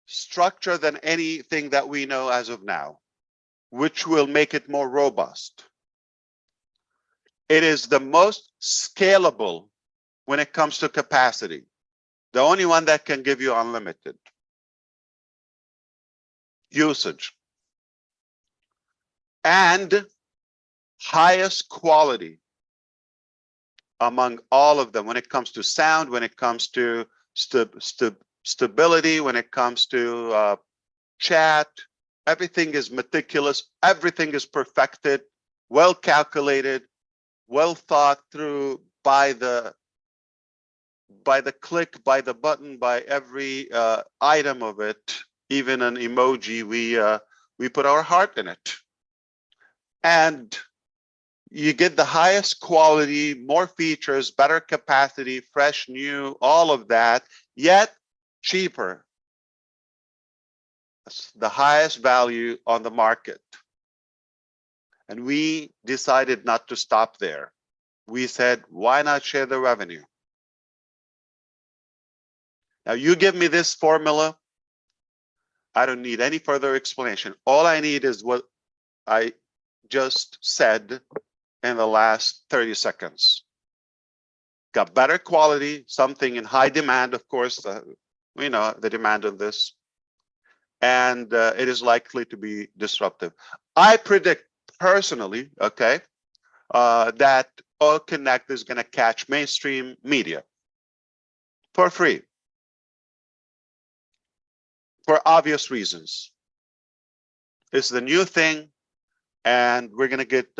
structure than anything that we know as of now, which will make it more robust. It is the most scalable when it comes to capacity. The only one that can give you unlimited usage. And highest quality among all of them when it comes to sound, when it comes to stability, when it comes to chat. Everything is meticulous, everything is perfected, well calculated, well thought through by the click, by the button, by every item of it. Even an emoji, we put our heart in it. And you get the highest quality, more features, better capacity, fresh, new, all of that, yet cheaper. That's the highest value on the market. And we decided not to stop there. We said, why not share the revenue? Now you give me this formula, I don't need any further explanation. All I need is what I just said in the last 30 seconds. Got better quality, something in high demand, of course, we know the demand on this, and it is likely to be disruptive. I predict personally, okay, that OConnect is going to catch mainstream media for free, for obvious reasons. It's the new thing, and we're going to get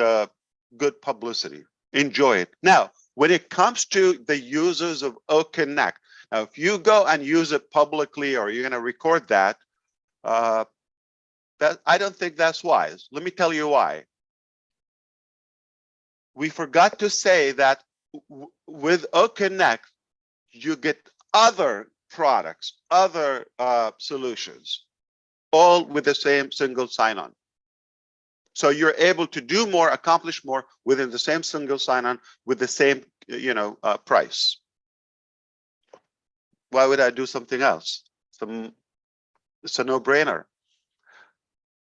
good publicity. Enjoy it. Now, when it comes to the users of OConnect, now if you go and use it publicly, or you're going to record that, I don't think that's wise. Let me tell you why. We forgot to say that with OConnect, you get other products, other solutions, all with the same single sign-on. So you're able to do more, accomplish more within the same single sign-on with the same, price. Why would I do something else? It's a no-brainer.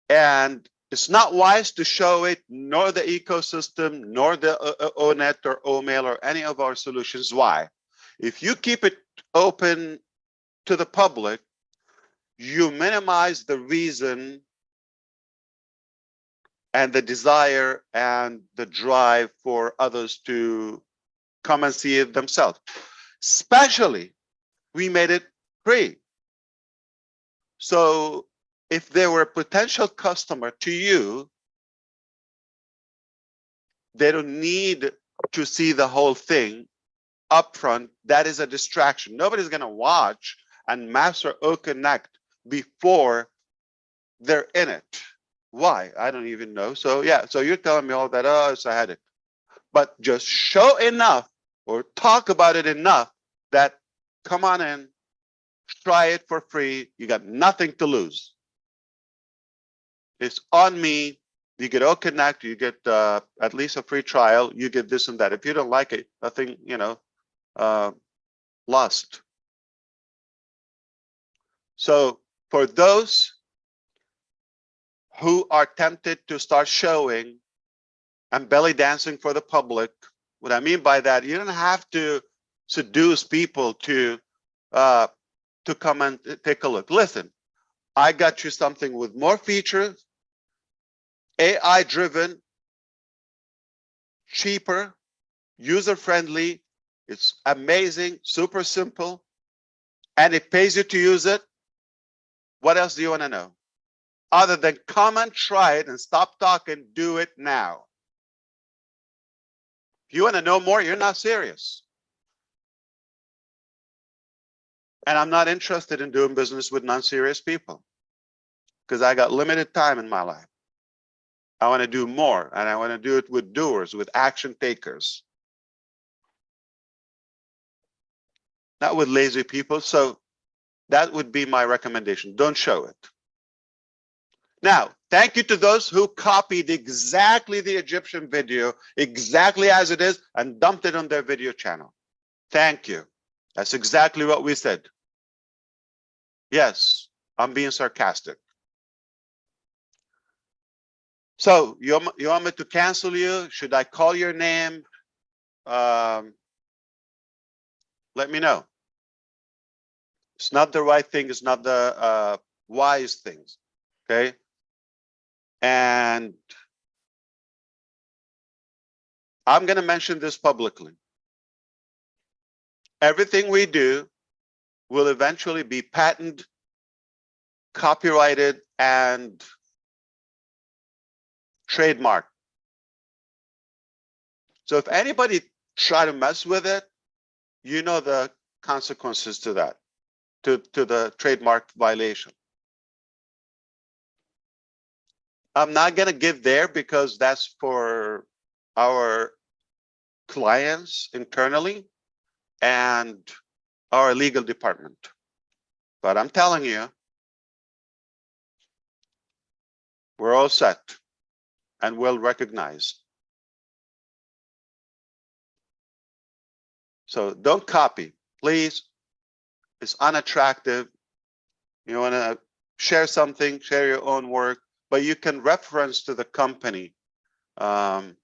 And It's not wise to show it, nor the ecosystem, nor the ONET or OMail or any of our solutions. Why? If you keep it open to the public, you minimize the reason and the desire and the drive for others to come and see it themselves. Especially, we made it free. So if they were a potential customer to you, they don't need to see the whole thing upfront. That is a distraction. Nobody's going to watch and master OConnect before they're in it. Why? I don't even know. So yeah, so you're telling me all that, oh, so I had it. But just show enough or talk about it enough that come on in, try it for free. You got nothing to lose. It's on me. You get OConnect, you get at least a free trial, you get this and that. If you don't like it, nothing, lost. So for those who are tempted to start showing and belly dancing for the public, what I mean by that, you don't have to seduce people to come and take a look. Listen, I got you something with more features, AI-driven, cheaper, user-friendly. It's amazing, super simple, and it pays you to use it. What else do you want to know? Other than come and try it and stop talking, do it now. If you want to know more, you're not serious. And I'm not interested in doing business with non-serious people because I got limited time in my life. I want to do more, and I want to do it with doers, with action takers, not with lazy people. So that would be my recommendation. Don't show it. Now, thank you to those who copied exactly the Egyptian video, exactly as it is, and dumped it on their video channel. Thank you. That's exactly what we said. Yes, I'm being sarcastic. So you want me to cancel you? Should I call your name? Let me know. It's not the right thing. It's not the wise things. Okay. And I'm going to mention this publicly. Everything we do will eventually be patented, copyrighted, and trademarked. So if anybody try to mess with it, you know the consequences to that, to the trademark violation. I'm not going to give there because that's for our clients internally and our legal department. But I'm telling you, we're all set and well recognized. So don't copy, please. It's unattractive. You want to share something, share your own work, but you can reference to the company. Some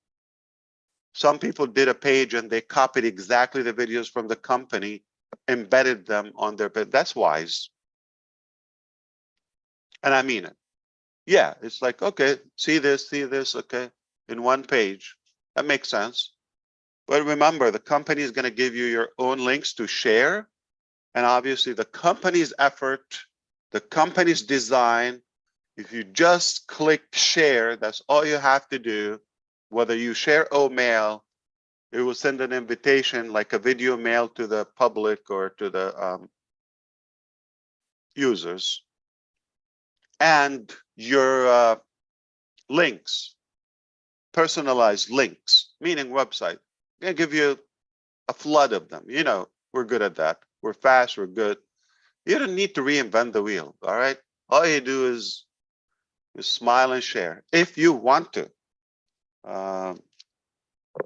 people did a page and they copied exactly the videos from the company, embedded them on their page. That's wise. And I mean it. Yeah, it's like, okay, see this, okay, in one page. That makes sense. But remember, the company is going to give you your own links to share. And obviously the company's effort, the company's design, if you just click share, that's all you have to do. Whether you share OMail, it will send an invitation like a video mail to the public or to the users. And your links, personalized links, meaning website, I'm gonna give you a flood of them. You know, we're good at that. We're fast, we're good. You don't need to reinvent the wheel, all right? All you do is smile and share if you want to.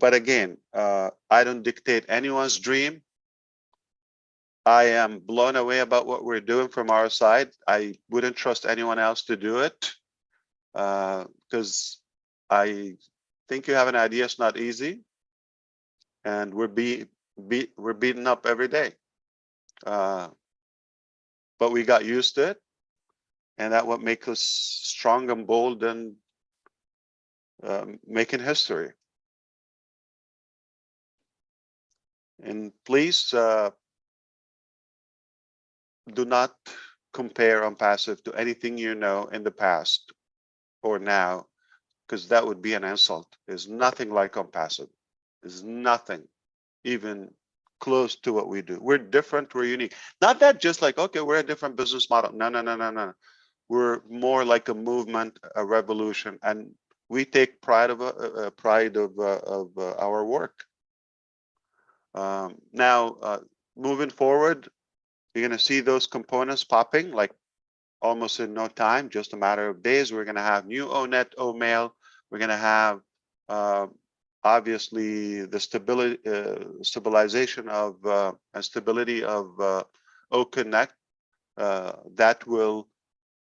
But again, I don't dictate anyone's dream. I am blown away about what we're doing from our side. I wouldn't trust anyone else to do it because because I think you have an idea. It's not easy, and we're beaten up every day. But we got used to it, and that what makes us strong and bold and making history. And please do not compare ONPASSIVE to anything you know in the past or now, because that would be an insult. There's nothing like ONPASSIVE. There's nothing even close to what we do. We're different, we're unique. Not that just like, okay, we're a different business model. No, no, no, no, no. We're more like a movement, a revolution, and we take pride of our work. Now, moving forward, you're going to see those components popping like almost in no time, just a matter of days. We're going to have new ONET, OMail. We're going to have obviously the stabilization of and stability of OConnect that will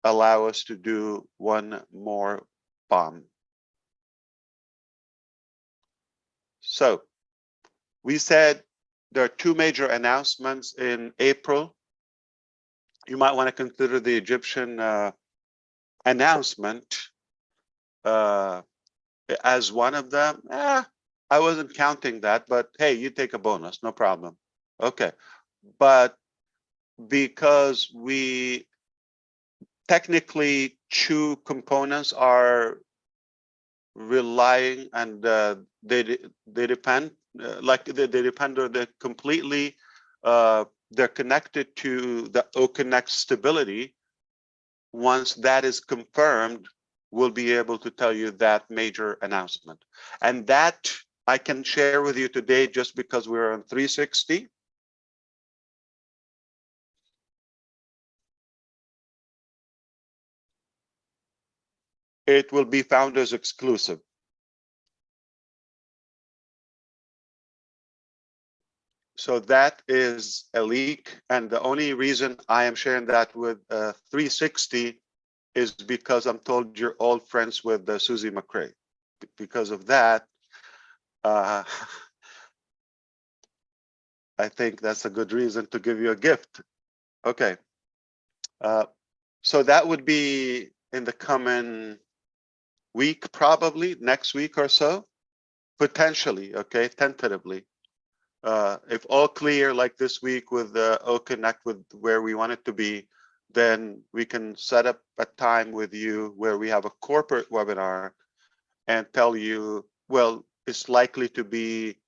allow us to do one more bomb. So we said there are two major announcements in April. You might want to consider the Egyptian announcement as one of them. I wasn't counting that, but hey, you take a bonus, no problem. Okay, but because we technically two components are relying and they depend they depend or they're completely they're connected to the OConnect stability. Once that is confirmed, we'll be able to tell you that major announcement, and that I can share with you today just because we're on 360. It will be founders exclusive. So that is a leak, and the only reason I am sharing that with 360 is because I'm told you're all friends with Susie McRae. Because of that, I think that's a good reason to give you a gift. Okay, so that would be in the coming week, probably next week or so, potentially. Okay, tentatively. If all clear like this week with OConnect with where we want it to be, then we can set up a time with you where we have a corporate webinar and tell you, well, it's likely to be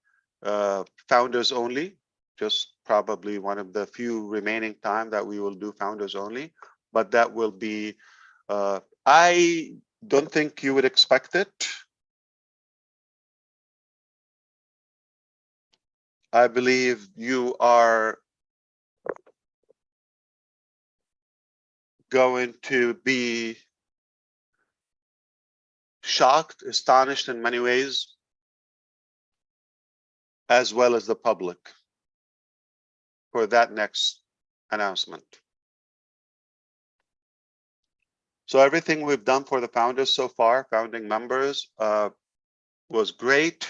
founders only, just probably one of the few remaining time that we will do founders only, but that will be, I don't think you would expect it. I believe you are going to be shocked, astonished in many ways, as well as the public for that next announcement. So everything we've done for the founders so far, founding members, was great,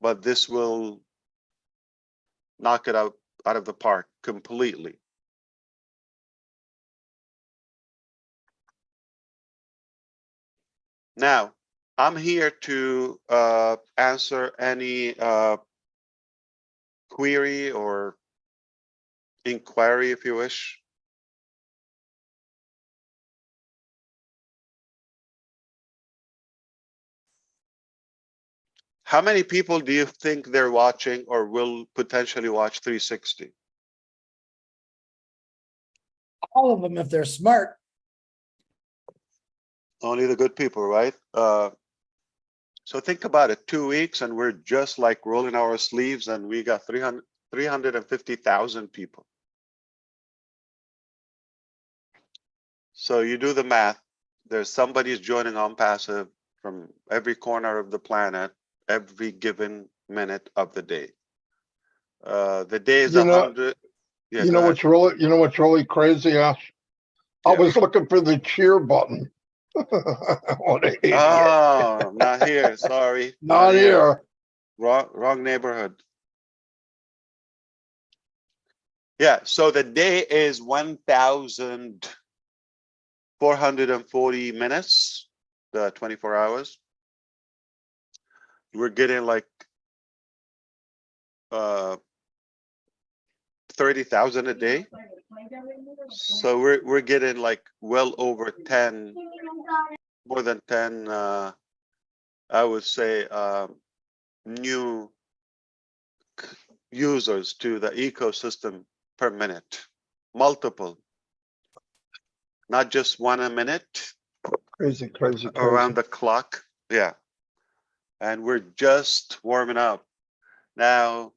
but this will knock it out of the park completely. Now, I'm here to answer any query or inquiry, if you wish. How many people do you think they're watching or will potentially watch 360? All of them, if they're smart. Only the good people, right? So think about it, 2 weeks and we're just like rolling our sleeves and we got 350,000 people. So you do the math, there's somebody's joining ONPASSIVE from every corner of the planet, every given minute of the day. The day is 100. Yeah, you know what's really crazy, Ash? I was looking for the cheer button What an idiot. Oh, not here. Sorry. Not here. Wrong neighborhood. Yeah, so the day is 1,440 minutes, the 24 hours. We're getting like 30,000 a day. So we're getting like well over 10, more than 10, I would say, new users to the ecosystem per minute, multiple, not just one a minute, Crazy, crazy, around crazy. the clock. Yeah. And we're just warming up. Now,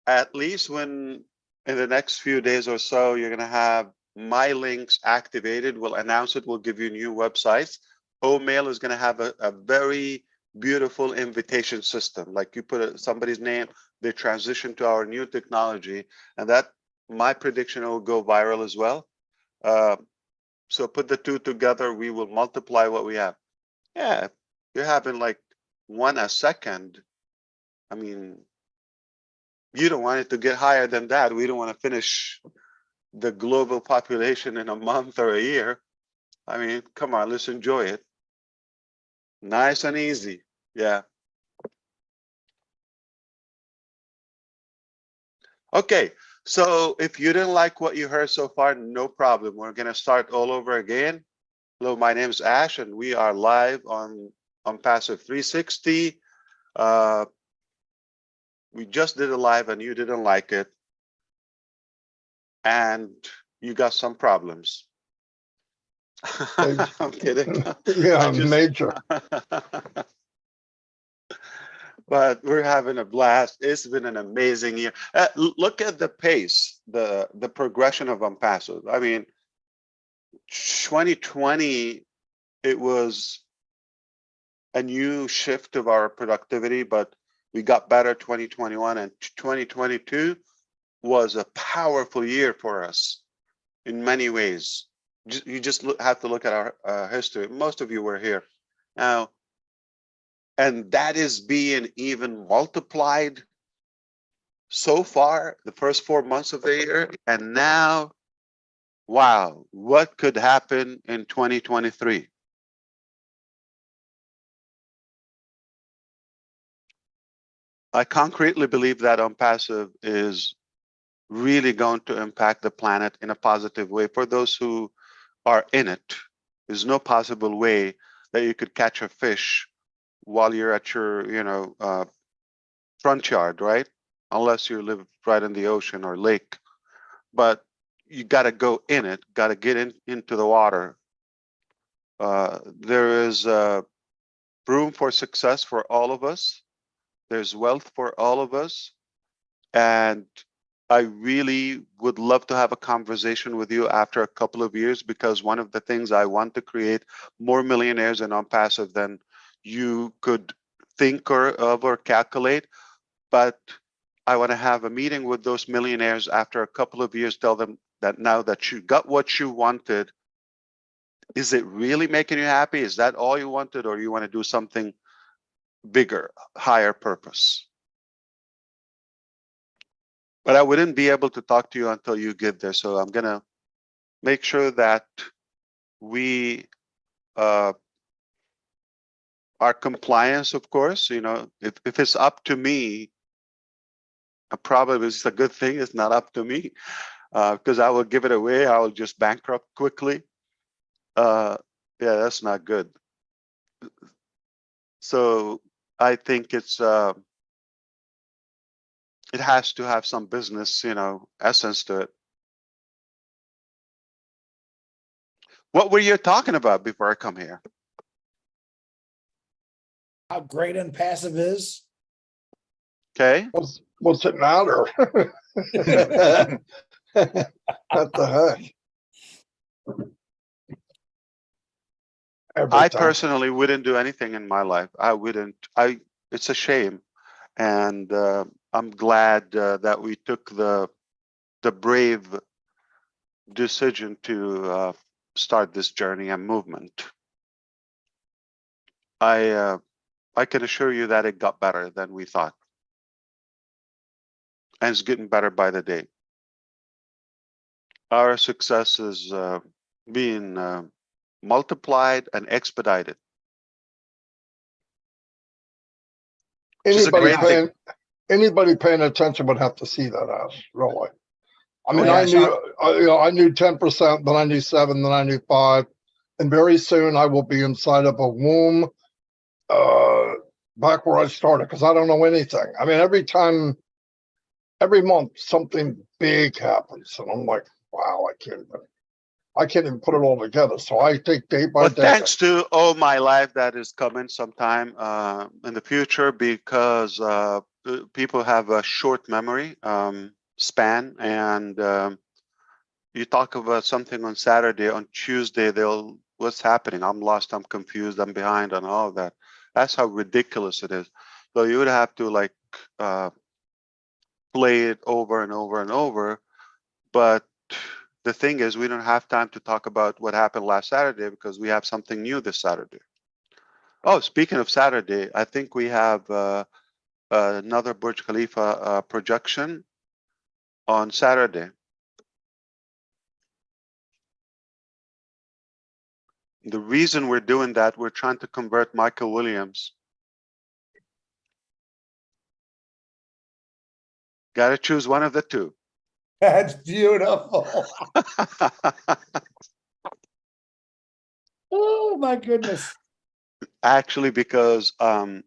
at least when in the next few days or so, you're going to have my links activated. We'll announce it. We'll give you new websites. OMail is going to have a very beautiful invitation system. Like you put somebody's name, they transition to our new technology, and that, my prediction, will go viral as well. So put the two together, we will multiply what we have. Yeah, you're having like one a second. I mean, you don't want it to get higher than that. We don't want to finish the global population in a month or a year. I mean, come on, let's enjoy it. Nice and easy. Yeah. Okay, so if you didn't like what you heard so far, no problem. We're going to start all over again. Hello, my name is Ash, and we are live on ONPASSIVE 360. We just did a live and you didn't like it, and you got some problems. I'm kidding. Yeah, major. But we're having a blast. It's been an amazing year. Look at the pace, the progression of ONPASSIVE. I mean, 2020, it was a new shift of our productivity, but we got better 2021, and 2022 was a powerful year for us in many ways. You just have to look at our history. Most of you were here now, and that is being even multiplied so far, the first 4 months of the year. And now, wow, what could happen in 2023? I concretely believe that ONPASSIVE is really going to impact the planet in a positive way. For those who are in it, there's no possible way that you could catch a fish while you're at your, front yard, right? Unless you live right in the ocean or lake. But you got to go in it, got to get into the water. There is room for success for all of us. There's wealth for all of us. And I really would love to have a conversation with you after a couple of years, because one of the things I want to create more millionaires in ONPASSIVE than you could think or calculate. But I want to have a meeting with those millionaires after a couple of years, tell them that now that you got what you wanted, is it really making you happy? Is that all you wanted, or you want to do something bigger, higher purpose? But I wouldn't be able to talk to you until you get there. So I'm going to make sure that we are compliance, of course. If it's up to me, probably it's a good thing it's not up to me, because I will give it away. I will just bankrupt quickly. Yeah, that's not good. So I think it has to have some business, essence to it. What were you talking about before I come here? How great ONPASSIVE is. Okay. What's it matter? What the heck? I personally wouldn't do anything in my life. I wouldn't. It's a shame, and I'm glad that we took the brave decision to start this journey and movement. I can assure you that it got better than we thought. And it's getting better by the day. Our success is being multiplied and expedited. Which is a Anybody great thing. anybody paying attention would have to see that as really. I mean, yeah, I knew, I knew 10%, then I knew 7, then I knew 5, and very soon I will be inside of a womb, back where I started, because I don't know anything. I mean, every month something big happens, and I'm like, wow, I can't even put it all together. So I take day by Well, day. thanks to all my life that is coming sometime in the future, because people have a short memory span, and you talk about something on Saturday, on Tuesday what's happening? I'm lost, I'm confused, I'm behind, and all of that. That's how ridiculous it is. So you would have to like play it over and over and over. But the thing is, we don't have time to talk about what happened last Saturday because we have something new this Saturday. Oh, speaking of Saturday, I think we have another Burj Khalifa projection on Saturday. The reason we're doing that, we're trying to convert Michael Williams. Got to choose one of the two. That's beautiful. Oh my goodness. Actually, because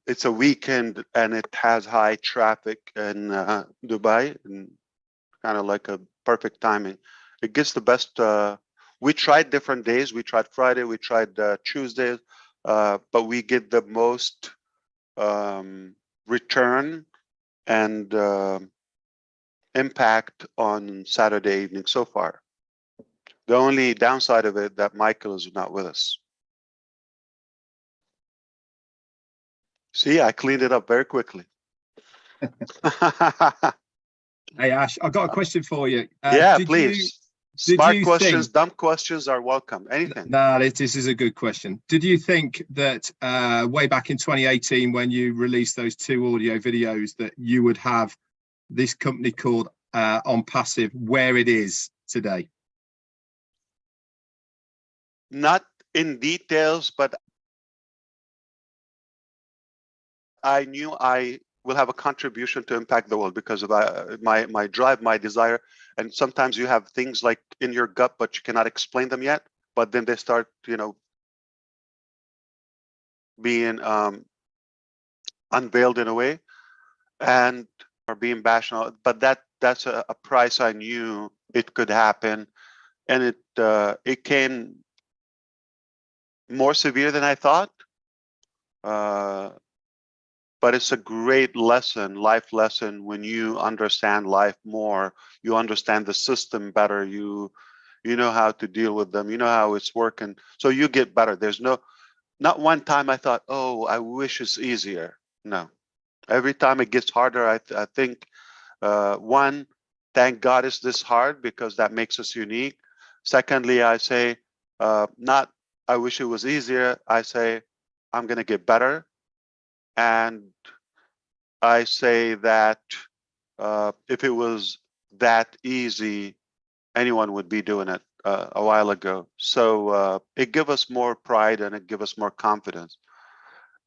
it's a weekend and it has high traffic in Dubai, and kind of like a perfect timing. It gets the best. We tried different days. We tried Friday. We tried Tuesday, but we get the most return and impact on Saturday evening so far. The only downside of it that Michael is not with us. See, I cleaned it up very quickly. Hey Ash, I've got a question for you. Yeah, please. Smart questions, dumb questions are welcome. Anything. No, this is a good question. Did you think that way back in 2018, when you released those 2 audio videos, that you would have this company called ONPASSIVE where it is today? Not in details, but I knew I will have a contribution to impact the world because of my drive, my desire. And sometimes you have things like in your gut, but you cannot explain them yet. But then they start, being unveiled in a way, and are being bashed on. But that's a price I knew it could happen, and it came more severe than I thought. But it's a great lesson, life lesson, when you understand life more, you understand the system better, you know how to deal with them, you know how it's working, so you get better. There's not one time I thought, oh, I wish it's easier. No, every time it gets harder, I think, one, thank God it's this hard because that makes us unique. Secondly, I say, not I wish it was easier, I say, I'm gonna get better. And I say that if it was that easy, anyone would be doing it a while ago. So it gives us more pride and it gives us more confidence.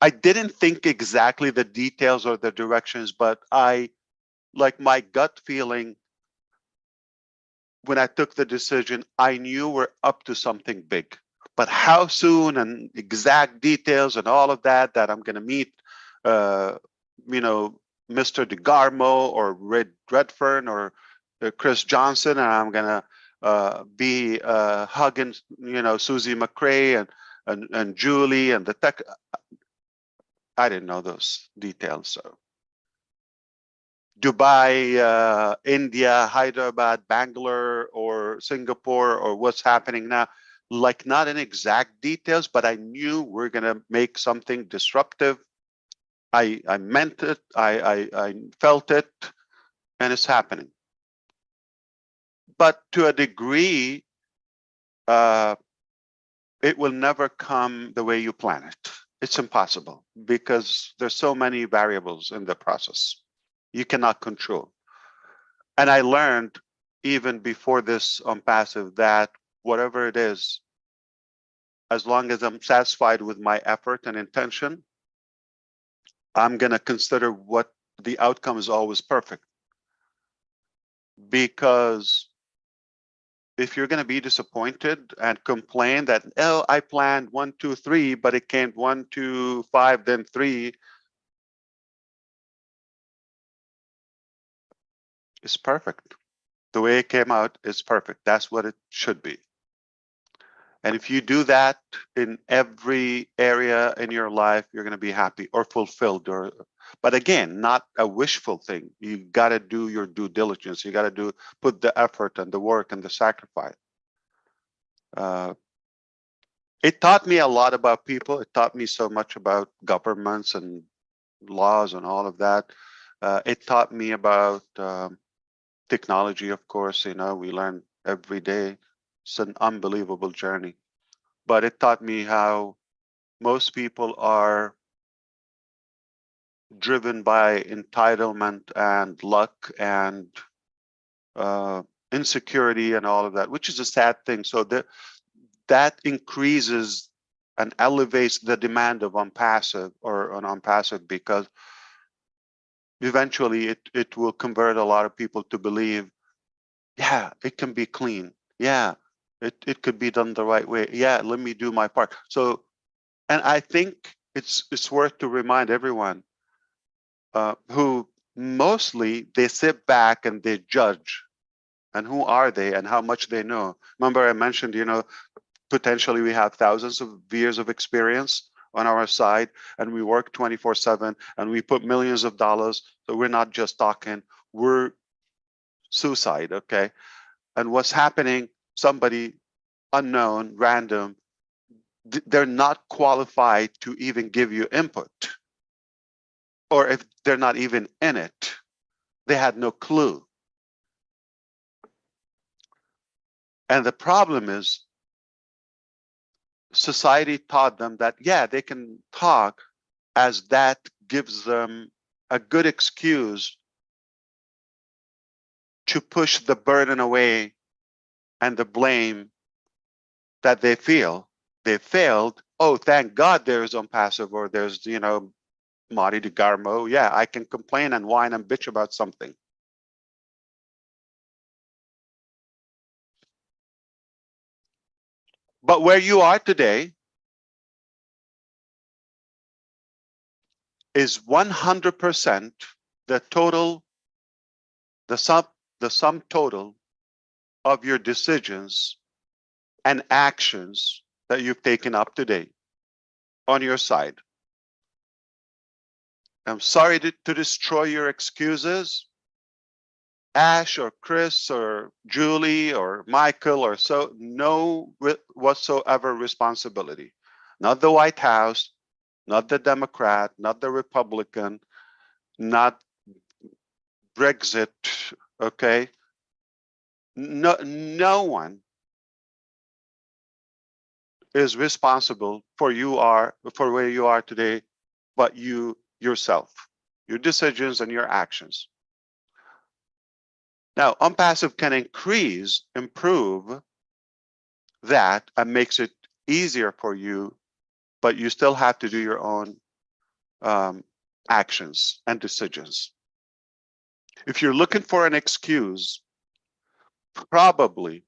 I didn't think exactly the details or the directions, but like my gut feeling when I took the decision, I knew we're up to something big. But how soon and exact details and all of that I'm going to meet, Mr. DeGarmo or Refern or Chris Johnson, and I'm going to be hugging, Susie McRae and Julie and the tech. I didn't know those details. So Dubai, India, Hyderabad, Bangalore, or Singapore, or what's happening now, like not in exact details, but I knew we're gonna make something disruptive. I meant it, I felt it, and it's happening. But to a degree, it will never come the way you plan it. It's impossible because there's so many variables in the process you cannot control. And I learned even before this on passive that whatever it is, as long as I'm satisfied with my effort and intention, I'm going to consider what the outcome is always perfect. Because if you're going to be disappointed and complain that, oh, I planned 1, 2, 3, but it came 1, 2, 5, then 3, it's perfect. The way it came out is perfect. That's what it should be. And if you do that in every area in your life, you're going to be happy or fulfilled. But again, not a wishful thing. You got to do your due diligence. You got to put the effort and the work and the sacrifice. It taught me a lot about people. It taught me so much about governments and laws and all of that. It taught me about technology, of course. You know, we learn every day. It's an unbelievable journey. But it taught me how most people are driven by entitlement and luck and insecurity and all of that, which is a sad thing. So that increases and elevates the demand of ONPASSIVE or an ONPASSIVE, because eventually it will convert a lot of people to believe, yeah, it can be clean. Yeah, it could be done the right way. Yeah, let me do my part. So, and I think it's worth to remind everyone who mostly they sit back and they judge, and who are they and how much they know. Remember I mentioned, you know, potentially we have thousands of years of experience on our side, and we work 24/7, and we put millions of dollars. So we're not just talking, we're suicide, okay? And what's happening, somebody unknown, random, they're not qualified to even give you input. Or if they're not even in it, they had no clue. And the problem is, society taught them that, yeah, they can talk, as that gives them a good excuse to push the burden away and the blame that they feel they failed. Oh, thank God there's ONPASSIVE, or there's, you know, Marty DeGarmo. Yeah, I can complain and whine and bitch about something. But where you are today is 100% the total, the sum total of your decisions and actions that you've taken up to date on your side. I'm sorry to destroy your excuses, Ash or Chris or Julie or Michael, or so, no whatsoever responsibility. Not the White House, not the Democrat, not the Republican, not Brexit, okay? No one is responsible for where you are today, but you yourself, your decisions and your actions. Now, ONPASSIVE can improve that and makes it easier for you, but you still have to do your own actions and decisions. If you're looking for an excuse, probably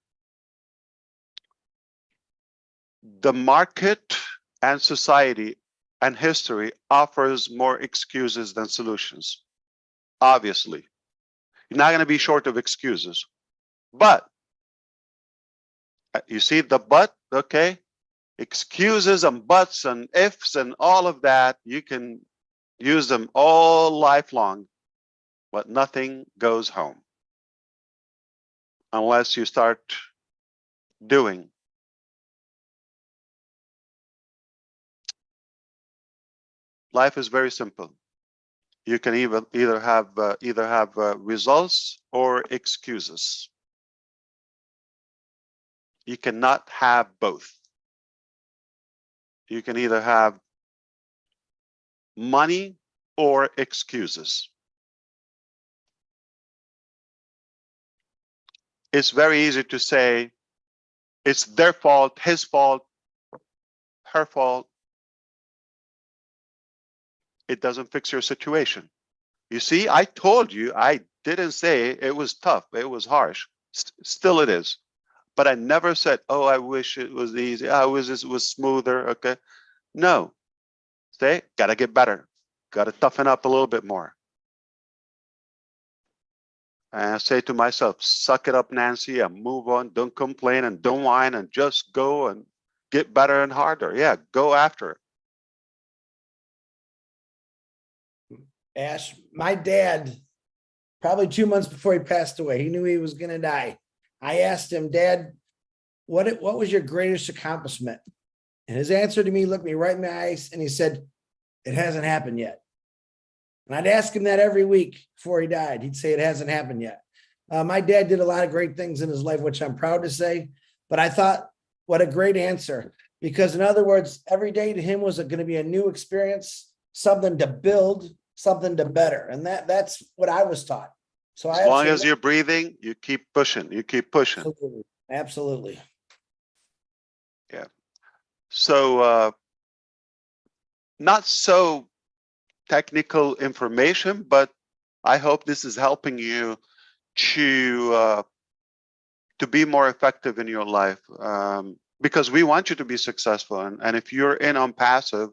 the market and society and history offers more excuses than solutions. Obviously, you're not going to be short of excuses, but you see the but, okay? Excuses and buts and ifs and all of that, you can use them all lifelong, but nothing goes home unless you start doing. Life is very simple. You can either have results or excuses. You cannot have both. You can either have money or excuses. It's very easy to say it's their fault, his fault, her fault. It doesn't fix your situation. You see, I told you, I didn't say it was tough, it was harsh. Still it is. But I never said, oh, I wish it was easy. I wish it was smoother. Okay. No. Say, gotta get better. Gotta toughen up a little bit more. And I say to myself, suck it up, Nancy, and move on. Don't complain and don't whine and just go and get better and harder. Yeah, go after it. Ash, my dad, probably 2 months before he passed away, he knew he was gonna die. I asked him, Dad, what was your greatest accomplishment? And his answer to me looked me right in the eyes and he said, it hasn't happened yet. And I'd ask him that every week before he died. He'd say it hasn't happened yet. My dad did a lot of great things in his life, which I'm proud to say, but I thought, what a great answer. Because in other words, every day to him was going to be a new experience, something to build, something to better. And that's what I was taught. So As long as you're breathing, you keep pushing, you keep pushing. Absolutely. Absolutely. Yeah. So not so technical information, but I hope this is helping you to be more effective in your life, because we want you to be successful. And if you're in ONPASSIVE,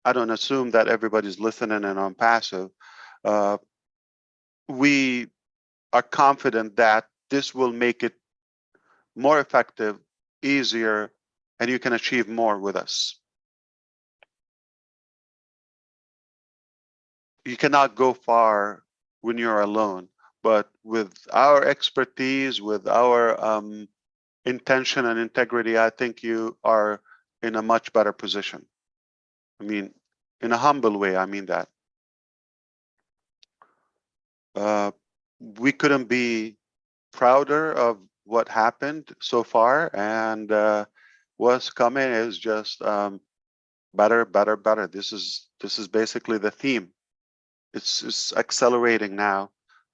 I don't assume that everybody's listening in ONPASSIVE. We are confident that this will make it more effective, easier, and you can achieve more with us. You cannot go far when you're alone, but with our expertise, with our intention and integrity, I think you are in a much better position. I mean, in a humble way, I mean that. We couldn't be prouder of what happened so far, and what's coming is just better, better, better. This is basically the theme. It's accelerating now.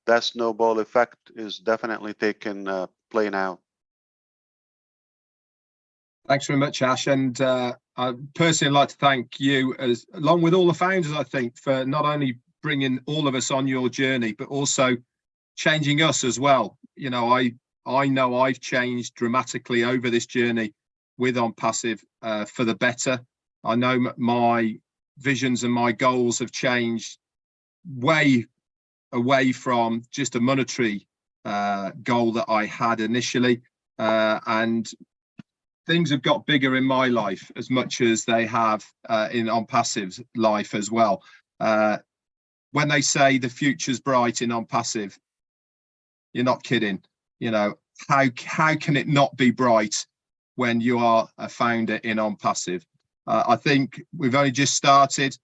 That snowball effect is definitely taking play now. Thanks very much, Ash. And I personally like to thank you, along with all the founders, I think, for not only bringing all of us on your journey, but also changing us as well. You know, I know I've changed dramatically over this journey with ONPASSIVE for the better. I know my visions and my goals have changed way away from just a monetary goal that I had initially, and things have got bigger in my life as much as they have in ONPASSIVE's life as well. When they say the future's bright in ONPASSIVE, you're not kidding. You know, how can it not be bright when you are a founder in ONPASSIVE? I think we've only just started.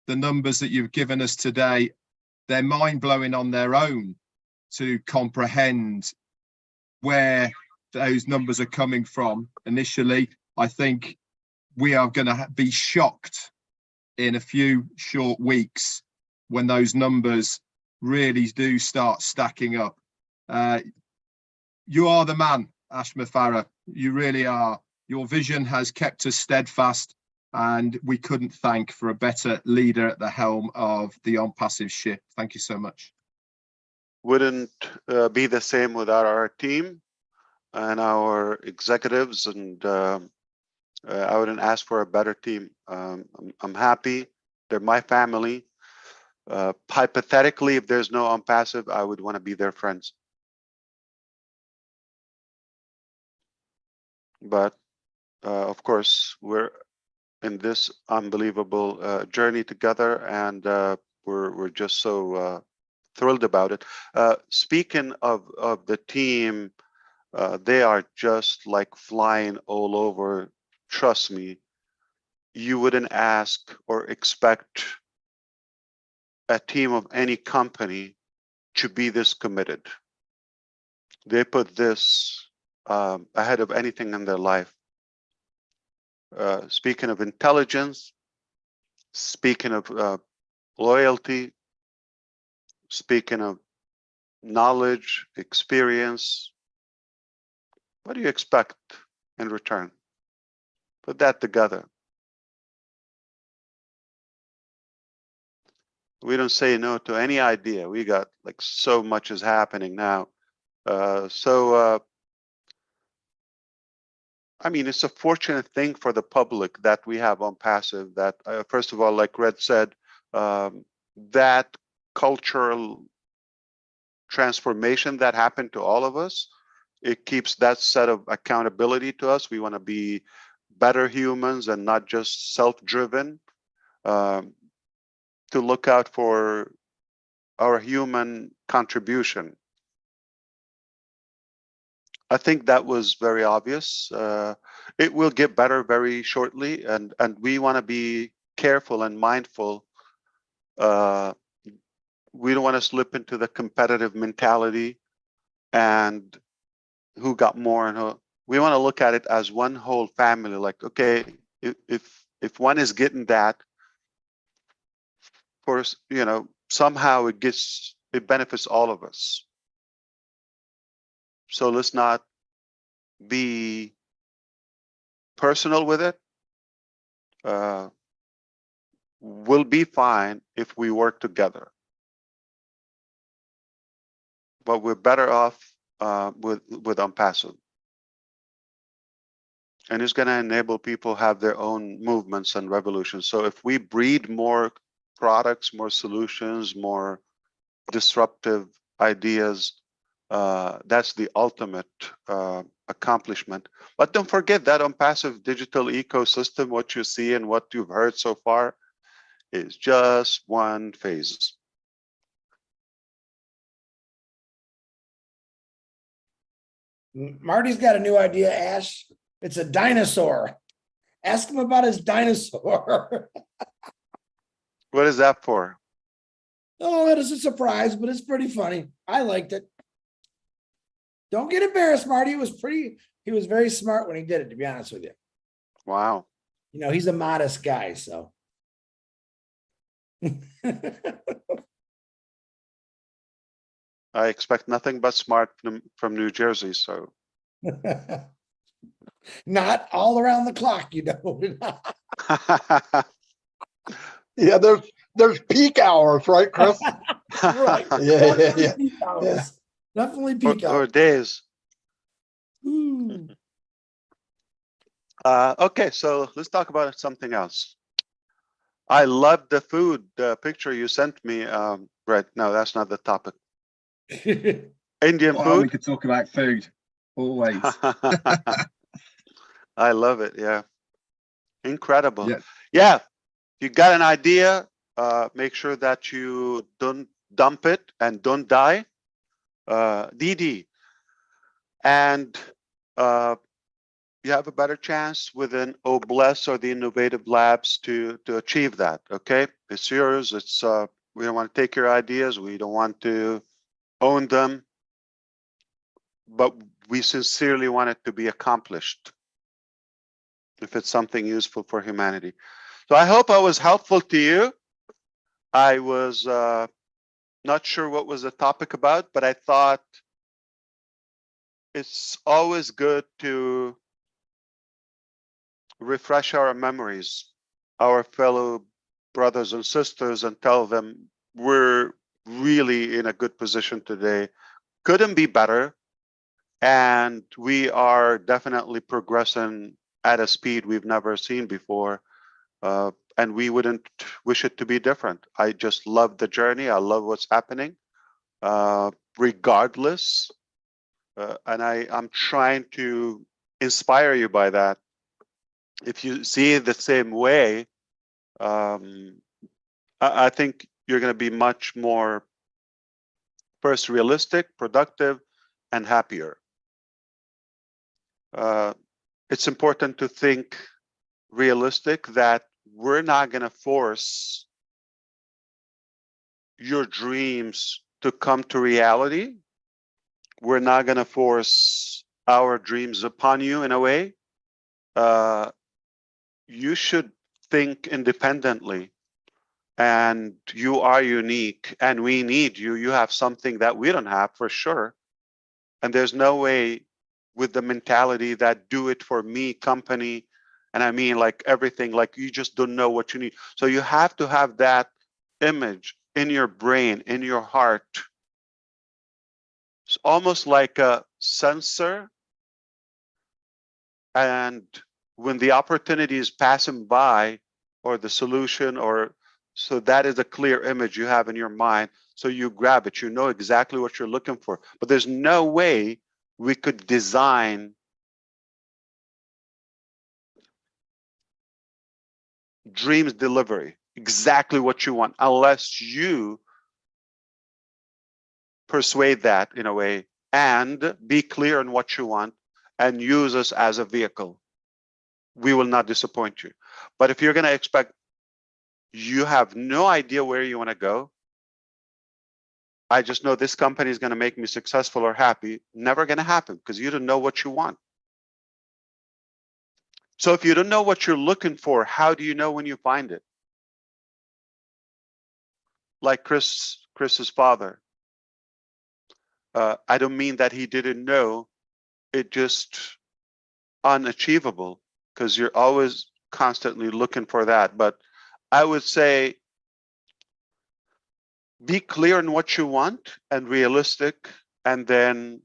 The numbers that you've given us today, they're mind-blowing on their own to comprehend where those numbers are coming from initially. I think we are going to be shocked in a few short weeks when those numbers really do start stacking up. You are the man, Ash Farah. You really are. Your vision has kept us steadfast, and we couldn't thank for a better leader at the helm of the ONPASSIVE ship. Thank you so much. Wouldn't be the same without our team and our executives, and I wouldn't ask for a better team. I'm happy. They're my family. Hypothetically, if there's no ONPASSIVE, I would want to be their friends. But of course, we're in this unbelievable journey together, and we're just so thrilled about it. Speaking of the team, they are just like flying all over. Trust me, you wouldn't ask or expect a team of any company to be this committed. They put this ahead of anything in their life. speaking of intelligence, speaking of loyalty, speaking of knowledge, experience. What do you expect in return? Put that together. We don't say no to any idea. We got like so much is happening now. I mean, it's a fortunate thing for the public that we have ONPASSIVE, that first of all, like Red said, that cultural transformation that happened to all of us, it keeps that set of accountability to us. We want to be better humans and not just self-driven, to look out for our human contribution. I think that was very obvious. It will get better very shortly, and we want to be careful and mindful. We don't want to slip into the competitive mentality and who got more and who. We want to look at it as one whole family. Like, okay, if one is getting that, for somehow it benefits all of us. So let's not be personal with it. We'll be fine if we work together. But we're better off with ONPASSIVE. And it's going to enable people have their own movements and revolutions. So if we breed more products, more solutions, more disruptive ideas, that's the ultimate accomplishment. But don't forget that ONPASSIVE digital ecosystem, what you see and what you've heard so far, is just one phase. Marty's got a new idea, Ash. It's a dinosaur. Ask him about his dinosaur. What is that for? Oh, it is a surprise, but it's pretty funny. I liked it. Don't get embarrassed, Marty. He was very smart when he did it, to be honest with you. Wow. He's a modest guy, so. I expect nothing but smart from New Jersey, so. Not all around the clock, Yeah, there's peak hours, right, Chris? Right. Yeah. Peak hours. Definitely peak or hours. days. Ooh. Okay, so let's talk about something else. I love the food picture you sent me, Brett. No, that's not the topic. Indian We food. could talk about food always. I love it. Yeah, incredible. Yeah. Yeah, you got an idea. Make sure that you don't dump it and don't die. DD, and you have a better chance within OBLESS or the innovative labs to achieve that. Okay, it's yours. It's we don't want to take your ideas. We don't want to own them, but we sincerely want it to be accomplished if it's something useful for humanity. So I hope I was helpful to you. I was not sure what was the topic about, but I thought it's always good to refresh our memories, our fellow brothers and sisters, and tell them we're really in a good position today. Couldn't be better. And we are definitely progressing at a speed we've never seen before. And we wouldn't wish it to be different. I just love the journey. I love what's happening, regardless. And I'm trying to inspire you by that. If you see it the same way, I think you're going to be much more, first, realistic, productive, and happier. It's important to think realistic, that we're not going to force your dreams to come to reality. We're not going to force our dreams upon you in a way. you should think independently, and you are unique, and we need you. You have something that we don't have for sure. And there's no way with the mentality that do it for me company. And I mean, like everything, like you just don't know what you need. So you have to have that image in your brain, in your heart. It's almost like a sensor. And when the opportunity is passing by, or the solution, or so that is a clear image you have in your mind. So you grab it, you know exactly what you're looking for. But there's no way we could design dreams delivery, exactly what you want, unless you persuade that in a way and be clear on what you want and use us as a vehicle. We will not disappoint you. But if you're going to expect, you have no idea where you want to go, I just know this company is going to make me successful or happy, never going to happen, because you don't know what you want. So if you don't know what you're looking for, how do you know when you find it? Like Chris's father. I don't mean that he didn't know, it just unachievable, because you're always constantly looking for that. But I would say be clear on what you want and realistic, and then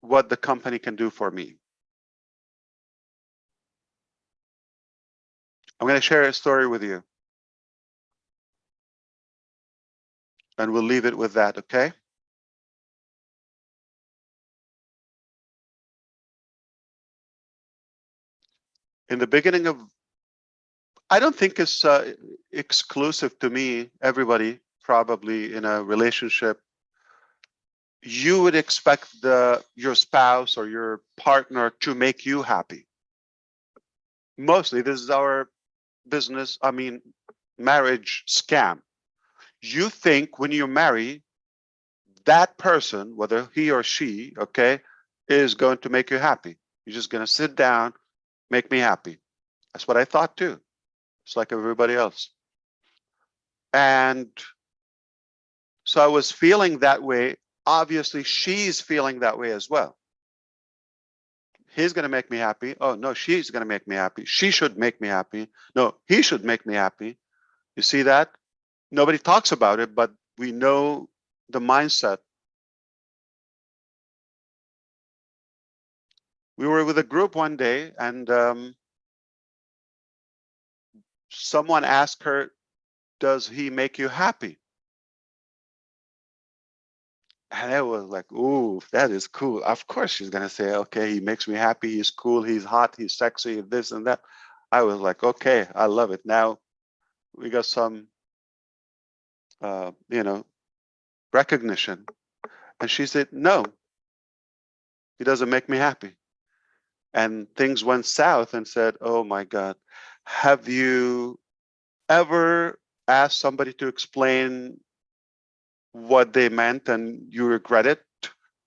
what the company can do for me. I'm going to share a story with you, and we'll leave it with that, okay? In the beginning of, I don't think it's exclusive to me, everybody probably in a relationship, you would expect your spouse or your partner to make you happy. Mostly, this is our business, I mean, marriage scam. You think when you marry, that person, whether he or she, okay, is going to make you happy. You're just going to sit down, make me happy. That's what I thought too. It's like everybody else. And so I was feeling that way. Obviously, she's feeling that way as well. He's going to make me happy. Oh, no, she's going to make me happy. She should make me happy. No, he should make me happy. You see that? Nobody talks about it, but we know the mindset. We were with a group one day, and someone asked her, does he make you happy? And I was like, ooh, that is cool. Of course she's going to say, okay, he makes me happy. He's cool. He's hot. He's sexy, this and that. I was like, okay, I love it. Now we got some, recognition. And she said, no, he doesn't make me happy. And things went south, and said, oh my God, have you ever asked somebody to explain what they meant and you regret it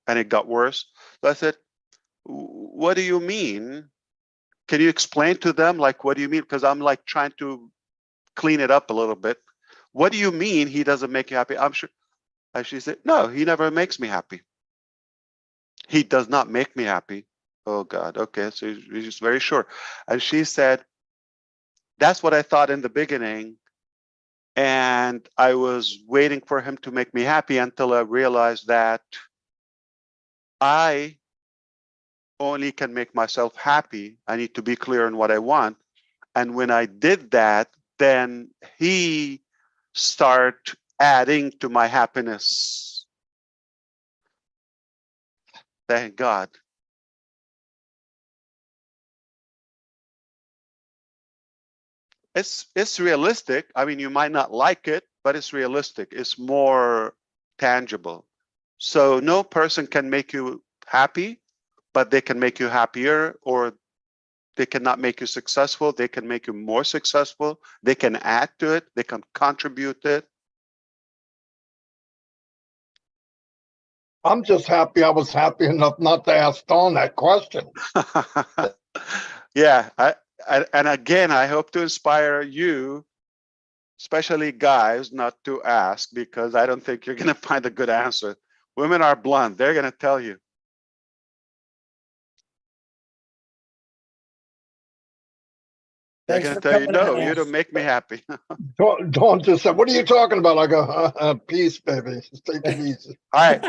and it got worse? So I said, what do you mean? Can you explain to them, like, what do you mean? Because I'm like trying to clean it up a little bit. What do you mean he doesn't make you happy? I'm sure. And she said, no, he never makes me happy. He does not make me happy. Oh God, okay, so he's very sure. And she said, that's what I thought in the beginning. And I was waiting for him to make me happy until I realized that I only can make myself happy. I need to be clear on what I want. And when I did that, then he started adding to my happiness. Thank God. It's realistic. I mean, you might not like it, but it's realistic. It's more tangible. So no person can make you happy, but they can make you happier, or they cannot make you successful. They can make you more successful. They can add to it. They can contribute it. I'm just happy I was happy enough not to ask Dawn that question. Yeah, And again, I hope to inspire you, especially guys, not to ask, because I don't think you're going to find a good answer. Women are blunt. They're going to tell you. They're Thanks going for to tell you, coming on, no, you Ash. don't make me happy. Dawn just said, what are you talking about? I go, peace, baby. Just take it easy. All right.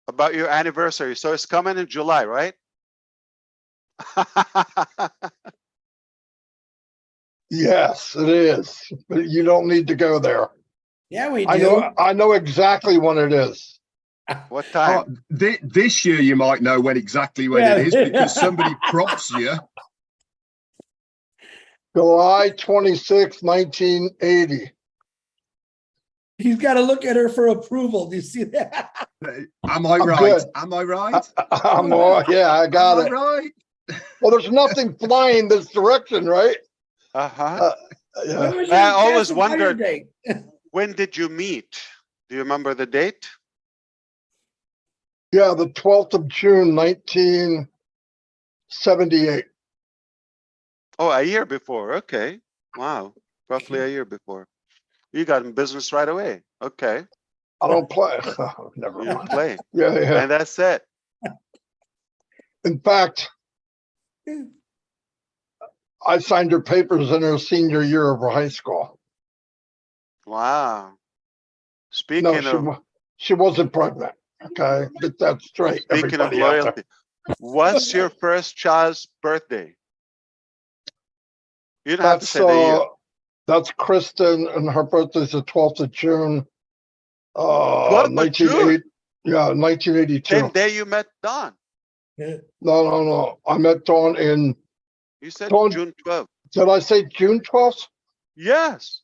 About your anniversary. So it's coming in July, right? Yes, it is. But you don't need to go there. Yeah, we I do. know exactly when it is. What Oh, time? this year you might know exactly when Yeah. it is because somebody prompts you. July 26, 1980. He's got to look at her for approval. Do you see that? Am I I'm right? good. Am I right? Yeah, I got Am I it. right? Well, there's nothing flying this direction, right? Uh-huh. Yeah. When was I your always gas and fire wondered- date? When did you meet? Do you remember the date? Yeah, the 12th of June, 1978. Oh, a year before. Okay. Wow. Roughly a year before. You got in business right away. Okay. I don't play. Never You mind. play. Yeah, yeah. And that's it. In fact, I signed her papers in her senior year of her high school. Wow. No, Speaking of she wasn't pregnant. Okay, get that straight. speaking of Everybody out there. loyalty, what's your first child's birthday? You don't have to That's say the year. that's Kristen, and her birthday's the 12th of June. 12th of 1980. Yeah, 1982. Same day you met Don. No. I met Dawn in. You said Dawn- June 12th. Did I say June 12th? Yes.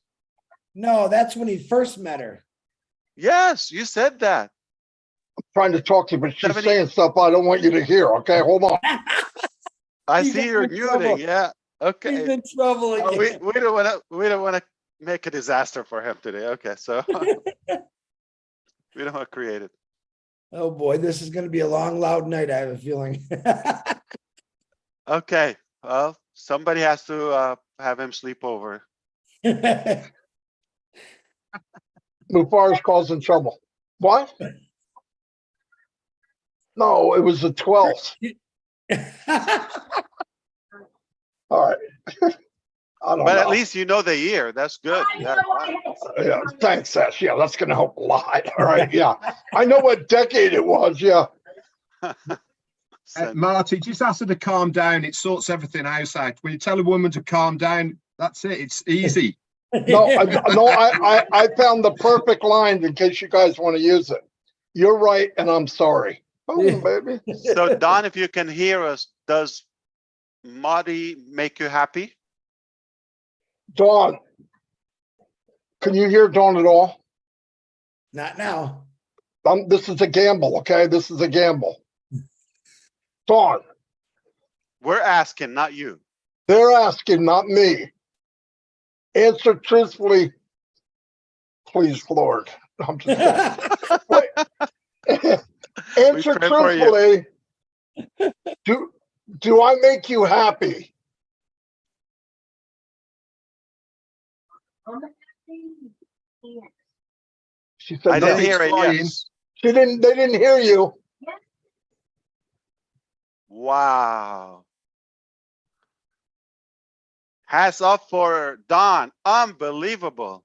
No, that's when he first met her. Yes, you said that. Trying to talk to you, but she's 70 saying stuff I don't want you to hear. Okay, hold on. I He's see in you're trouble. muting. Yeah. He's Okay. in trouble Oh, again. we don't want to make a disaster for him today. Okay, so we don't want to create it. Oh boy, this is going to be a long, loud night. I have a feeling. Okay. Well, somebody has to have him sleep over. Mufar's causing trouble. What? No, it was the 12th. All right. I don't But know. at least you know the year. That's good. Yeah. Yeah, thanks, Ash. Yeah, that's going to help a lot. All right. Yeah. I know what decade it was. Yeah. Marty, just ask her to calm down. It sorts everything out. When you tell a woman to calm down, that's it. It's easy. No, I found the perfect line in case you guys want to use it. You're right, and I'm sorry. Boom, baby. So Don, if you can hear us, does Marty make you happy? Dawn, can you hear Dawn at all? Not now. This is a gamble, okay? This is a gamble. Dawn, We're asking, not you. they're asking, not me. Answer truthfully, please, Lord. I'm just kidding. Answer pray for you. truthfully. Do I make you happy? She said I didn't no. hear it. Flying. Yes. They didn't hear you. Wow. Hats off for Don. Unbelievable.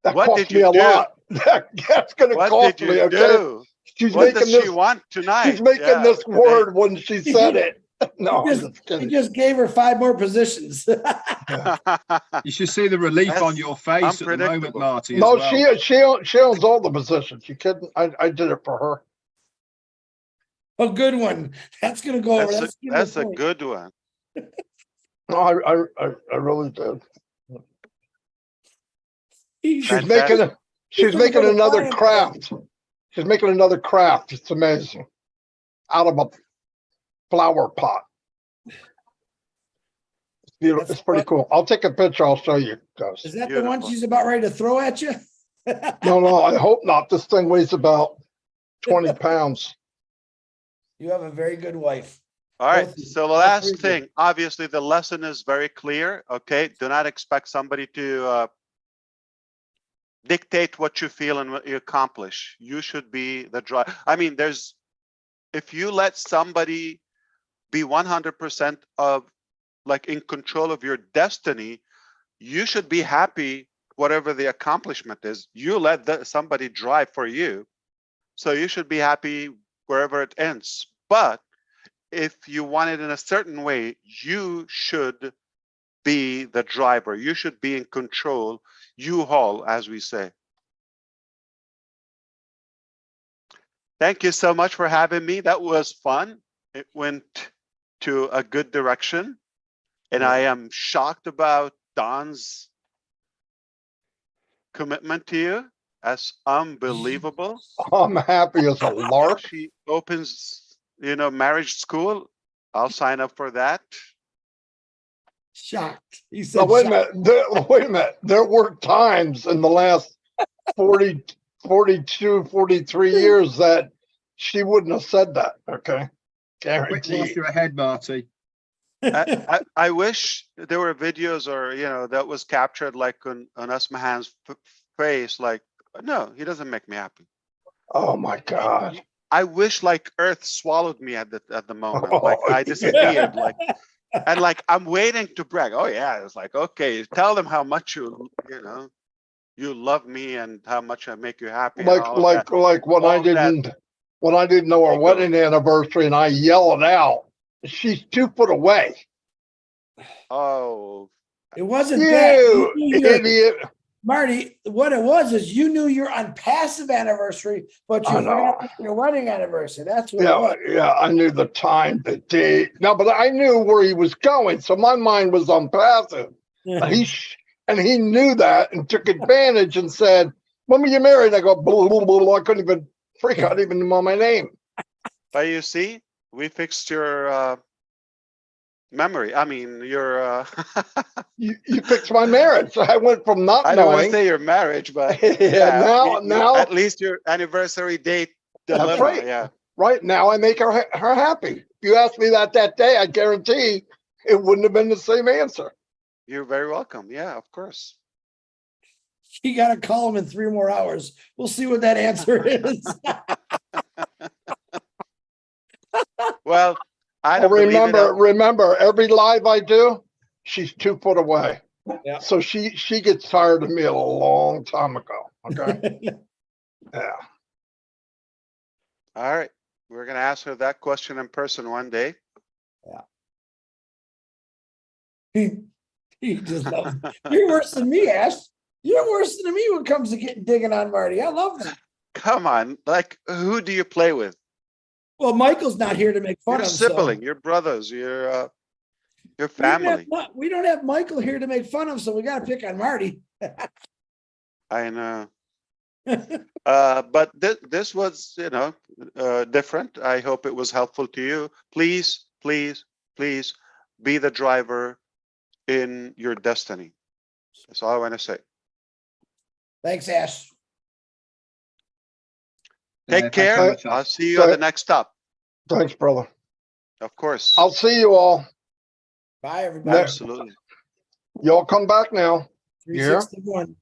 That What cost did me you a do? lot. That's going to What cost did me, you okay? do? She's What making does this. she want tonight? She's making Yeah, this today. word when she said it. No, I'm He just kidding. just gave her 5 more positions. You should see the relief That's on your face at the moment, unpredictable. Marty. No, as well. she owns all the positions. You kidding? I did it for her. A good one. That's going to go over. That's a good one. No, I really did. She's Fantastic. making she's gonna making go to another client craft. She's making another craft. It's amazing. Out of a flower pot. It's beautiful. That's It's pretty cool. I'll take a picture. I'll show you guys. Is that the one Beautiful. she's about ready to throw at you? No, I hope not. This thing weighs about 20 pounds. You have a very good wife. All right, Both- so the all last three of you. thing, obviously, the lesson is very clear, okay? Do not expect somebody to dictate what you feel and what you accomplish. You should be the drive. I mean, if you let somebody be 100% of like in control of your destiny, you should be happy whatever the accomplishment is. You let somebody drive for you, so you should be happy wherever it ends. But if you want it in a certain way, you should be the driver. You should be in control. You haul, as we say. Thank you so much for having me. That was fun. It went to a good direction. And I am shocked about Don's commitment to you. That's unbelievable. I'm happy as a lark. She opens, marriage school. I'll sign up for that. Shocked. He Now, said, wait a shocked. minute. Wait a minute. There were times in the last 40, 42, 43 years that she wouldn't have said that. Okay. Quick whilst Guaranteed. you're ahead, Marty. I wish there were videos or, that was captured like on Usmahan's face. Like, no, he doesn't make me happy. Oh my God. I wish like Earth swallowed me at the moment. Like Oh, I disappeared. Like I'm waiting to brag. Oh yeah, it's like, okay, tell them how much you love me and how much I make you happy. And all of that. like when I All that didn't know our ego. wedding anniversary and I yell it out. She's 2 foot away. Oh, It wasn't that. You You knew your- idiot. Marty, what it was is you knew your unpassive anniversary, but you I know. forgot your wedding anniversary. That's what it was. Yeah, I knew the time, the date. No, but I knew where he was going, so my mind was on passive. And he knew that and took advantage and said, "When were you married?" I go, blah, blah, blah, blah. I couldn't even freak out, even know my name. but you see, we fixed your memory. I mean, your. You fixed my marriage. I went from not I don't want to knowing. say your marriage, but Yeah, now at least your anniversary date dilemma. That's right. Yeah. Right now, I make her happy. If you asked me that day, I guarantee it wouldn't have been the same answer. You're very welcome. Yeah, of course. You got to call him in 3 more hours. We'll see what that answer is. Well, I don't believe it. Remember, every live I do, she's 2 foot away. Yeah. So she gets tired of me a long time ago. Okay. Yeah. All right. We're going to ask her that question in person one day. He just loves it. You're worse than me, Ash. You're worse than me when it comes to digging on Marty. I love that. Come on. Like, who do you play with? Well, Michael's not here to make fun Your of him. so- sibling, your brothers, your We don't family. have- We don't have Michael here to make fun of, so we got to pick on Marty. I know. But this was, different. I hope it was helpful to you. Please, please, please be the driver in your destiny. That's all I want to say. Thanks, Ash. Take Thanks care. very much, Ash. I'll see you at the next stop. Thanks, brother. Of course. I'll see you all. Bye, everybody. Absolutely. Y'all come back now. Yeah. 361.